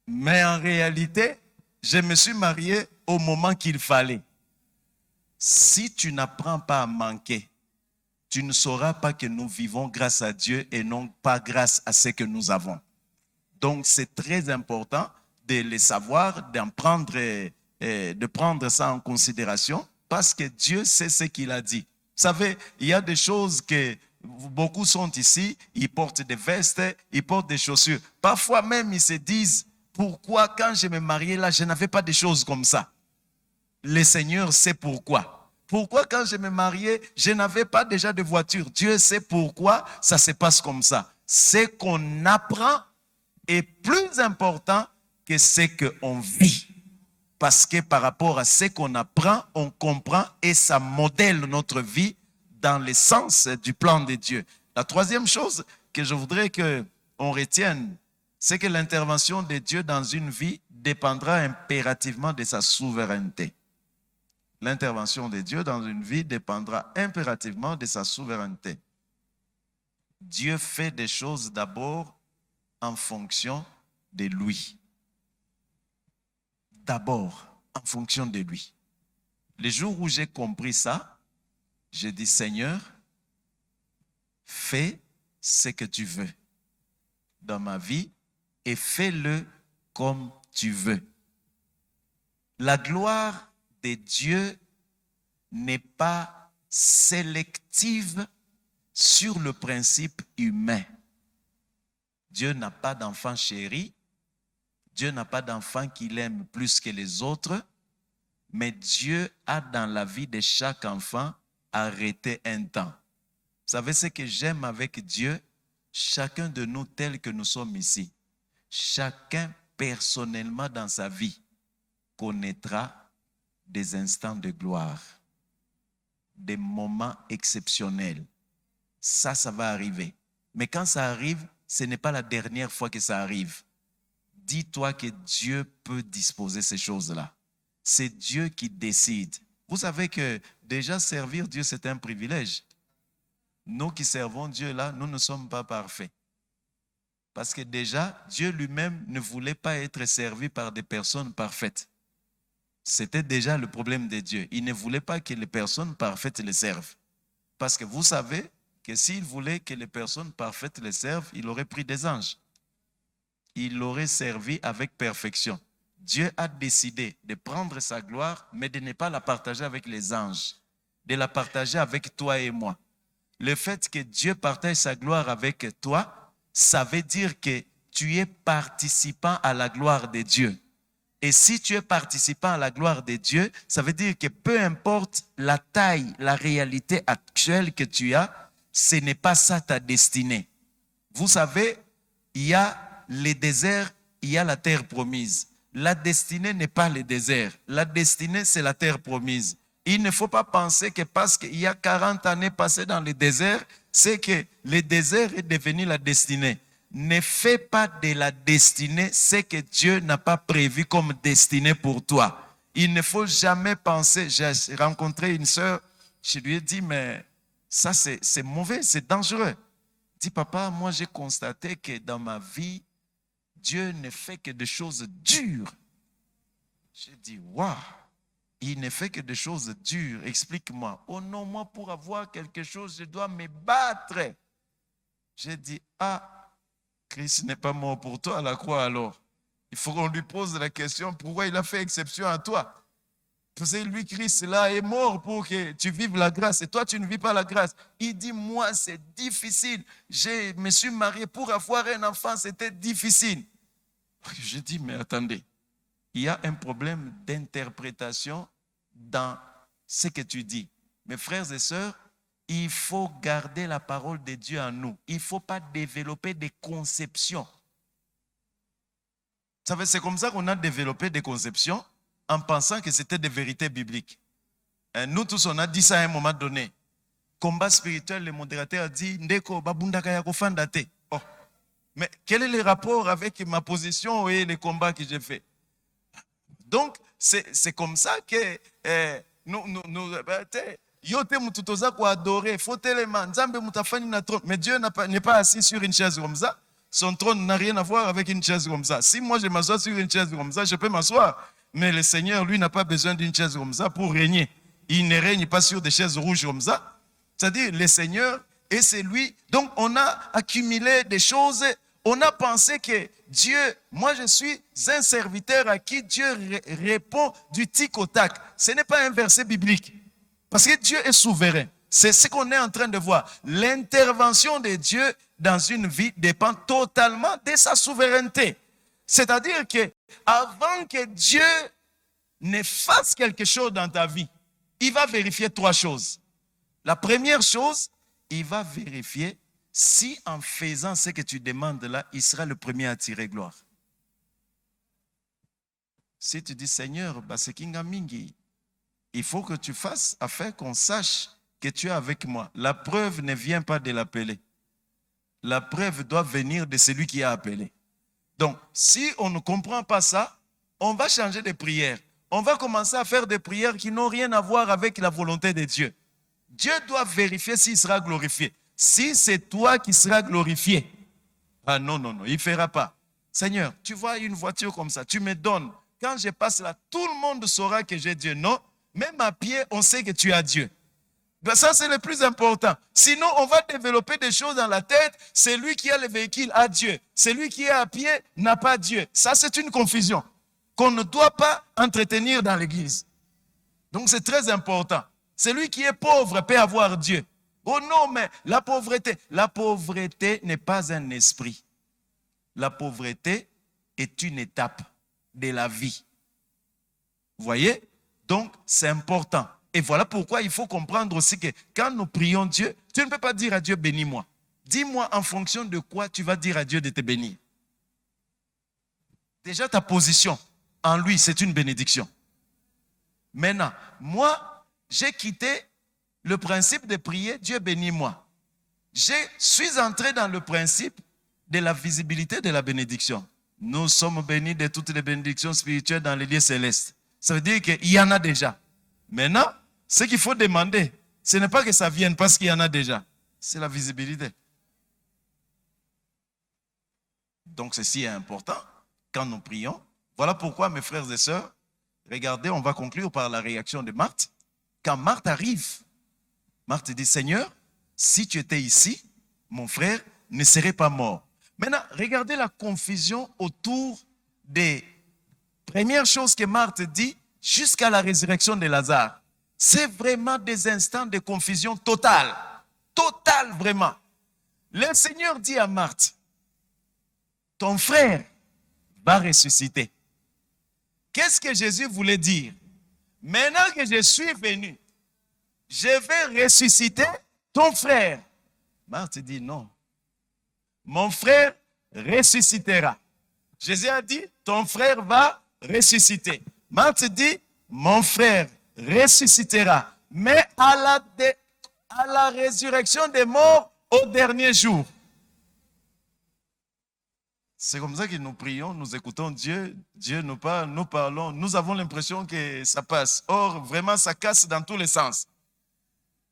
Mais en réalité, je me suis marié au moment qu'il fallait. Si tu n'apprends pas à manquer, tu ne sauras pas que nous vivons grâce à Dieu et non pas grâce à ce que nous avons. Donc, c'est très important de le savoir, de prendre ça en considération parce que Dieu sait ce qu'il a dit. Vous savez, il y a des choses que beaucoup sont ici, ils portent des vestes, ils portent des chaussures. Parfois même, ils se disent, pourquoi quand je me mariais là, je n'avais pas de choses comme ça? Le Seigneur sait pourquoi. Pourquoi quand je me mariais, je n'avais pas déjà de voiture? Dieu sait pourquoi ça se passe comme ça. Ce qu'on apprend est plus important que ce qu'on vit. Parce que par rapport à ce qu'on apprend, on comprend et ça modèle notre vie dans le sens du plan de Dieu. La troisième chose que je voudrais qu'on retienne, c'est que l'intervention de Dieu dans une vie dépendra impérativement de sa souveraineté. L'intervention de Dieu dans une vie dépendra impérativement de sa souveraineté. Dieu fait des choses d'abord en fonction de lui. D'abord, en fonction de lui. Le jour où j'ai compris ça, j'ai dit, Seigneur, fais ce que tu veux dans ma vie et fais-le comme tu veux. La gloire de Dieu n'est pas sélective sur le principe humain. Dieu n'a pas d'enfant chéri. Dieu n'a pas d'enfant qu'il aime plus que les autres, mais Dieu a dans la vie de chaque enfant arrêté un temps. Vous savez ce que j'aime avec Dieu? Chacun de nous tel que nous sommes ici, chacun personnellement dans sa vie connaîtra des instants de gloire, des moments exceptionnels. Ça va arriver. Mais quand ça arrive, ce n'est pas la dernière fois que ça arrive. Dis-toi que Dieu peut disposer ces choses-là. C'est Dieu qui décide. Vous savez que déjà servir Dieu, c'est un privilège. Nous qui servons Dieu là, nous ne sommes pas parfaits. Parce que déjà, Dieu lui-même ne voulait pas être servi par des personnes parfaites. C'était déjà le problème de Dieu. Il ne voulait pas que les personnes parfaites le servent. Parce que vous savez que s'il voulait que les personnes parfaites le servent, il aurait pris des anges. Il l'aurait servi avec perfection. Dieu a décidé de prendre sa gloire, mais de ne pas la partager avec les anges, de la partager avec toi et moi. Le fait que Dieu partage sa gloire avec toi, ça veut dire que tu es participant à la gloire de Dieu. Et si tu es participant à la gloire de Dieu, ça veut dire que peu importe la taille, la réalité actuelle que tu as, ce n'est pas ça ta destinée. Vous savez, il y a les déserts, il y a la terre promise. La destinée n'est pas le désert. La destinée, c'est la terre promise. Il ne faut pas penser que parce qu'il y a 40 années passées dans le désert, c'est que le désert est devenu la destinée. Ne fais pas de la destinée ce que Dieu n'a pas prévu comme destinée pour toi. Il ne faut jamais penser. J'ai rencontré une sœur, je lui ai dit, mais ça c'est mauvais, c'est dangereux. Dis, papa, moi j'ai constaté que dans ma vie, Dieu ne fait que des choses dures. J'ai dit, waouh, il ne fait que des choses dures. Explique-moi. Oh non, moi pour avoir quelque chose, je dois me battre. J'ai dit, ah, Christ n'est pas mort pour toi à la croix alors. Il faut qu'on lui pose la question, pourquoi il a fait exception à toi? Parce que lui, Christ, là, est mort pour que tu vives la grâce. Et toi, tu ne vis pas la grâce. Il dit, moi, c'est difficile. Je me suis marié pour avoir un enfant, c'était difficile. Je dis, mais attendez, il y a un problème d'interprétation dans ce que tu dis. Mes frères et sœurs, il faut garder la parole de Dieu en nous. Il ne faut pas développer des conceptions. Vous savez, c'est comme ça qu'on a développé des conceptions en pensant que c'était des vérités bibliques. Et nous tous, on a dit ça à un moment donné. Combat spirituel, le modérateur a dit, Ndeko, babundaka ya kofandate. Oh. Mais quel est le rapport avec ma position et les combats que j'ai faits? Donc, c'est comme ça que mais Dieu n'est pas assis sur une chaise comme ça. Son trône n'a rien à voir avec une chaise comme ça. Si moi je m'assois sur une chaise comme ça, je peux m'asseoir. Mais le Seigneur, lui, n'a pas besoin d'une chaise comme ça pour régner. Il ne règne pas sur des chaises rouges comme ça. C'est-à-dire, le Seigneur, et c'est lui. Donc, on a accumulé des choses. On a pensé que Dieu, moi je suis un serviteur à qui Dieu répond du tic au tac. Ce n'est pas un verset biblique. Parce que Dieu est souverain. C'est ce qu'on est en train de voir. L'intervention de Dieu dans une vie dépend totalement de sa souveraineté. C'est-à-dire que avant que Dieu ne fasse quelque chose dans ta vie, il va vérifier 3 choses. La première chose, il va vérifier si en faisant ce que tu demandes là, il sera le premier à tirer gloire. Si tu dis, Seigneur, il faut que tu fasses afin qu'on sache que tu es avec moi. La preuve ne vient pas de l'appeler. La preuve doit venir de celui qui a appelé. Donc, si on ne comprend pas ça, on va changer de prière. On va commencer à faire des prières qui n'ont rien à voir avec la volonté de Dieu. Dieu doit vérifier s'il sera glorifié. Si c'est toi qui seras glorifié, ah non, il ne fera pas. Seigneur, tu vois une voiture comme ça, tu me donnes. Quand je passe là, tout le monde saura que j'ai Dieu. Non, même à pied, on sait que tu as Dieu. Ben ça, c'est le plus important. Sinon, on va développer des choses dans la tête. Celui qui a le véhicule a Dieu. Celui qui est à pied n'a pas Dieu. Ça, c'est une confusion qu'on ne doit pas entretenir dans l'église. Donc, c'est très important. Celui qui est pauvre peut avoir Dieu. Oh non, mais la pauvreté n'est pas un esprit. La pauvreté est une étape de la vie. Vous voyez? Donc, c'est important. Et voilà pourquoi il faut comprendre aussi que quand nous prions Dieu, tu ne peux pas dire à Dieu, bénis-moi. Dis-moi en fonction de quoi tu vas dire à Dieu de te bénir. Déjà, ta position en lui, c'est une bénédiction. Maintenant, moi, j'ai quitté le principe de prier, Dieu bénis-moi. Je suis entré dans le principe de la visibilité de la bénédiction. Nous sommes bénis de toutes les bénédictions spirituelles dans les lieux célestes. Ça veut dire qu'il y en a déjà. Maintenant, ce qu'il faut demander, ce n'est pas que ça vienne parce qu'il y en a déjà. C'est la visibilité. Donc, ceci est important quand nous prions. Voilà pourquoi, mes frères et sœurs, regardez, on va conclure par la réaction de Marthe. Quand Marthe arrive, Marthe dit, Seigneur, si tu étais ici, mon frère ne serait pas mort. Maintenant, regardez la confusion autour des premières choses que Marthe dit jusqu'à la résurrection de Lazare. C'est vraiment des instants de confusion totale. Totale, vraiment. Le Seigneur dit à Marthe, ton frère va ressusciter. Qu'est-ce que Jésus voulait dire? Maintenant que je suis venu, je vais ressusciter ton frère. Marthe dit non. Mon frère ressuscitera. Jésus a dit, ton frère va ressusciter. Marthe dit, mon frère ressuscitera, mais à la résurrection des morts au dernier jour. C'est comme ça que nous prions, nous écoutons Dieu, Dieu nous parle, nous parlons, nous avons l'impression que ça passe. Or, vraiment, ça casse dans tous les sens.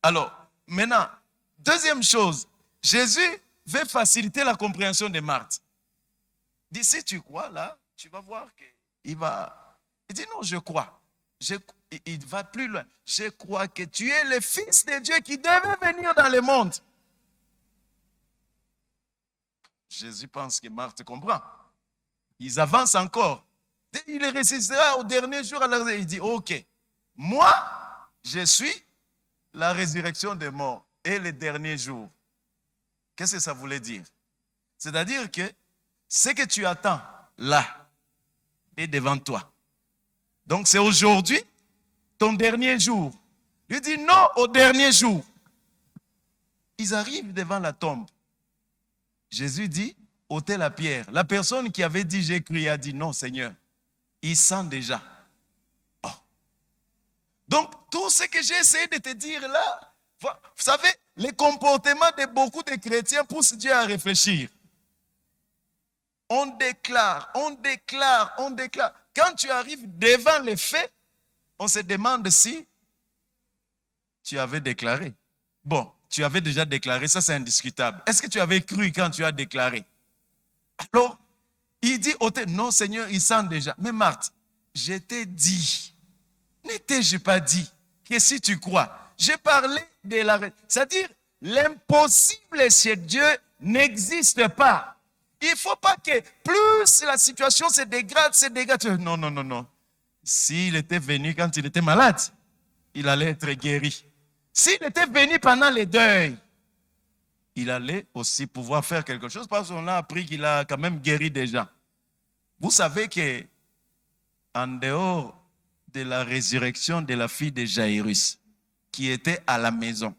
Alors, maintenant, deuxième chose, Jésus veut faciliter la compréhension de Marthe. Il dit, si tu crois là, tu vas voir qu'il va... Il dit, non, je crois. Il va plus loin. Je crois que tu es le Fils de Dieu qui devait venir dans le monde. Jésus pense que Marthe comprend. Ils avancent encore. Il résistera au dernier jour. Il dit, ok, moi, je suis la résurrection des morts et le dernier jour. Qu'est-ce que ça voulait dire? C'est-à-dire que ce que tu attends là est devant toi. Donc c'est aujourd'hui ton dernier jour. Il dit non au dernier jour. Ils arrivent devant la tombe. Jésus dit, ôtez la pierre. La personne qui avait dit j'ai cru a dit non Seigneur. Il sent déjà. Oh. Donc tout ce que j'ai essayé de te dire là, vous savez, les comportements de beaucoup de chrétiens poussent Dieu à réfléchir. On déclare. Quand tu arrives devant les faits, on se demande si tu avais déclaré. Bon, tu avais déjà déclaré, ça c'est indiscutable. Est-ce que tu avais cru quand tu as déclaré? Alors, il dit, non Seigneur, il sent déjà. Mais Marthe, je t'ai dit, n'étais-je pas dit que si tu crois, j'ai parlé de la... C'est-à-dire, l'impossible chez Dieu n'existe pas. Il ne faut pas que plus la situation se dégrade. Non. S'il était venu quand il était malade, il allait être guéri. S'il était venu pendant les deuils, il allait aussi pouvoir faire quelque chose parce qu'on a appris qu'il a quand même guéri des gens. Vous savez que en dehors de la résurrection de la fille de Jairus, qui était à la maison,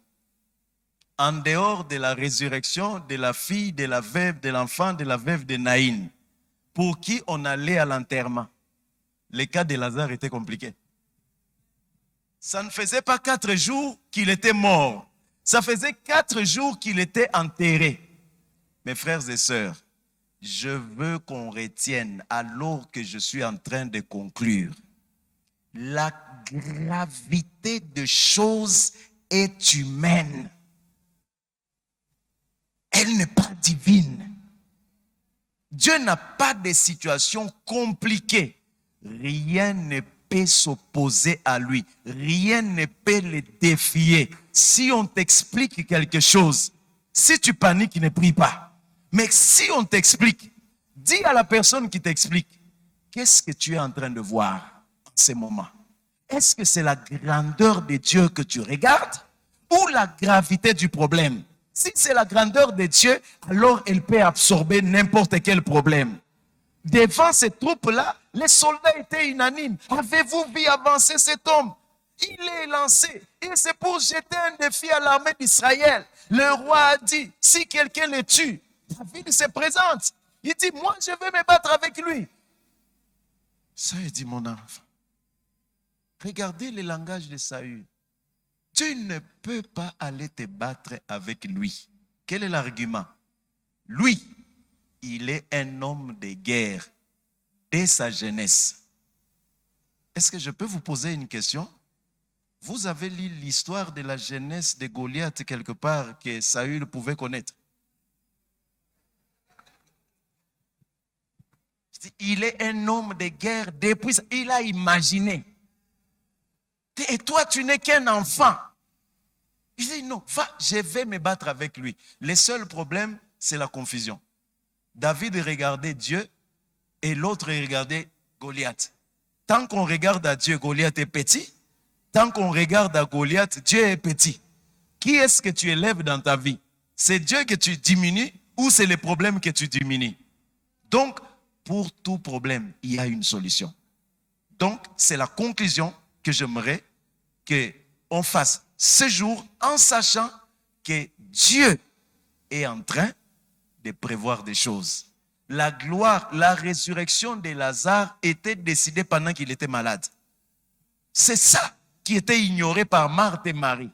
en dehors de la résurrection de la fille, de la veuve, de l'enfant, de la veuve de Naïn, pour qui on allait à l'enterrement, le cas de Lazare était compliqué. Ça ne faisait pas 4 jours qu'il était mort. Ça faisait 4 jours qu'il était enterré. Mes frères et sœurs, je veux qu'on retienne, alors que je suis en train de conclure, la gravité de choses est humaine. Elle n'est pas divine. Dieu n'a pas de situation compliquée. Rien ne peut s'opposer à lui. Rien ne peut le défier. Si on t'explique quelque chose, si tu paniques, ne prie pas. Mais si on t'explique, dis à la personne qui t'explique, qu'est-ce que tu es en train de voir en ce moment? Est-ce que c'est la grandeur de Dieu que tu regardes ou la gravité du problème? Si c'est la grandeur de Dieu, alors elle peut absorber n'importe quel problème. Devant ces troupes-là, les soldats étaient unanimes. Avez-vous vu avancer cet homme? Il est lancé. Et c'est pour jeter un défi à l'armée d'Israël. Le roi a dit, si quelqu'un le tue, David se présente. Il dit, moi je vais me battre avec lui. Ça, il dit, mon enfant, regardez le langage de Saül. Tu ne peux pas aller te battre avec lui. Quel est l'argument? Lui, il est un homme de guerre dès sa jeunesse. Est-ce que je peux vous poser une question? Vous avez lu l'histoire de la jeunesse de Goliath quelque part que Saül pouvait connaître? Il est un homme de guerre depuis, il a imaginé. Et toi, tu n'es qu'un enfant. Il dit non, va, je vais me battre avec lui. Le seul problème, c'est la confusion. David regardait Dieu et l'autre regardait Goliath. Tant qu'on regarde à Dieu, Goliath est petit. Tant qu'on regarde à Goliath, Dieu est petit. Qui est-ce que tu élèves dans ta vie? C'est Dieu que tu diminues ou c'est les problèmes que tu diminues? Donc, pour tout problème, il y a une solution. Donc, c'est la conclusion que j'aimerais qu'on fasse ce jour en sachant que Dieu est en train de prévoir des choses. La gloire, la résurrection de Lazare était décidée pendant qu'il était malade. C'est ça qui était ignoré par Marthe et Marie.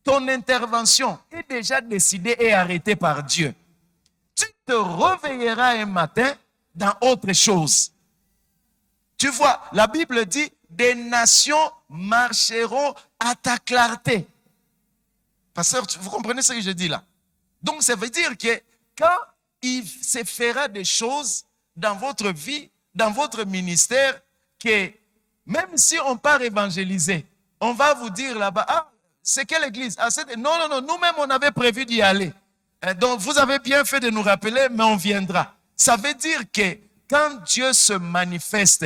Ton intervention est déjà décidée et arrêtée par Dieu. Tu te réveilleras un matin dans autre chose. Tu vois, la Bible dit, des nations marcheront à ta clarté. Pasteur, vous comprenez ce que je dis là? Donc, ça veut dire que quand il se fera des choses dans votre vie, dans votre ministère, que même si on part évangéliser, on va vous dire là-bas, ah, c'est quelle église? Ah, non, non, non, nous-mêmes, on avait prévu d'y aller. Donc, vous avez bien fait de nous rappeler, mais on viendra. Ça veut dire que quand Dieu se manifeste,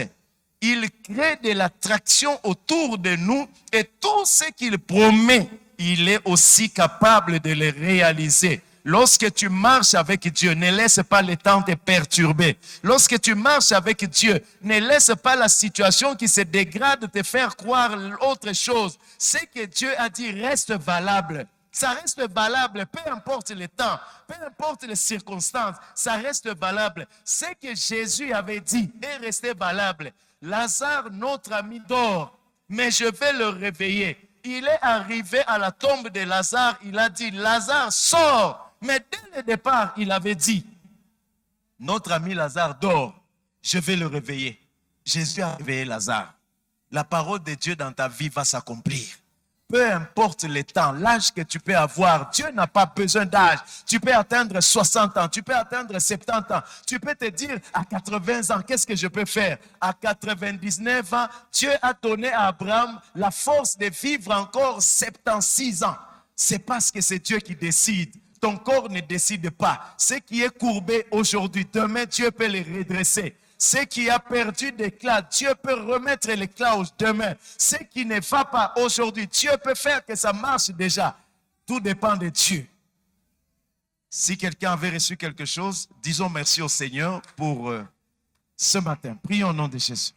il crée de l'attraction autour de nous et tout ce qu'il promet, il est aussi capable de le réaliser. Lorsque tu marches avec Dieu, ne laisse pas le temps te perturber. Lorsque tu marches avec Dieu, ne laisse pas la situation qui se dégrade te faire croire autre chose. Ce que Dieu a dit reste valable. Ça reste valable, peu importe le temps, peu importe les circonstances, ça reste valable. Ce que Jésus avait dit est resté valable. Lazare, notre ami, dort, mais je vais le réveiller. Il est arrivé à la tombe de Lazare, il a dit, Lazare, sors. Mais dès le départ, il avait dit, notre ami Lazare dort, je vais le réveiller. Jésus a réveillé Lazare. La parole de Dieu dans ta vie va s'accomplir. Peu importe le temps, l'âge que tu peux avoir, Dieu n'a pas besoin d'âge. Tu peux atteindre 60 ans, tu peux atteindre 70 ans. Tu peux te dire, à 80 ans, qu'est-ce que je peux faire? À 99 ans, Dieu a donné à Abraham la force de vivre encore 76 ans. C'est parce que c'est Dieu qui décide. Ton corps ne décide pas. Ce qui est courbé aujourd'hui, demain, Dieu peut le redresser. Ce qui a perdu l'éclat, Dieu peut remettre l'éclat demain. Ce qui ne va pas aujourd'hui, Dieu peut faire que ça marche déjà. Tout dépend de Dieu. Si quelqu'un avait reçu quelque chose, disons merci au Seigneur pour ce matin. Prions au nom de Jésus.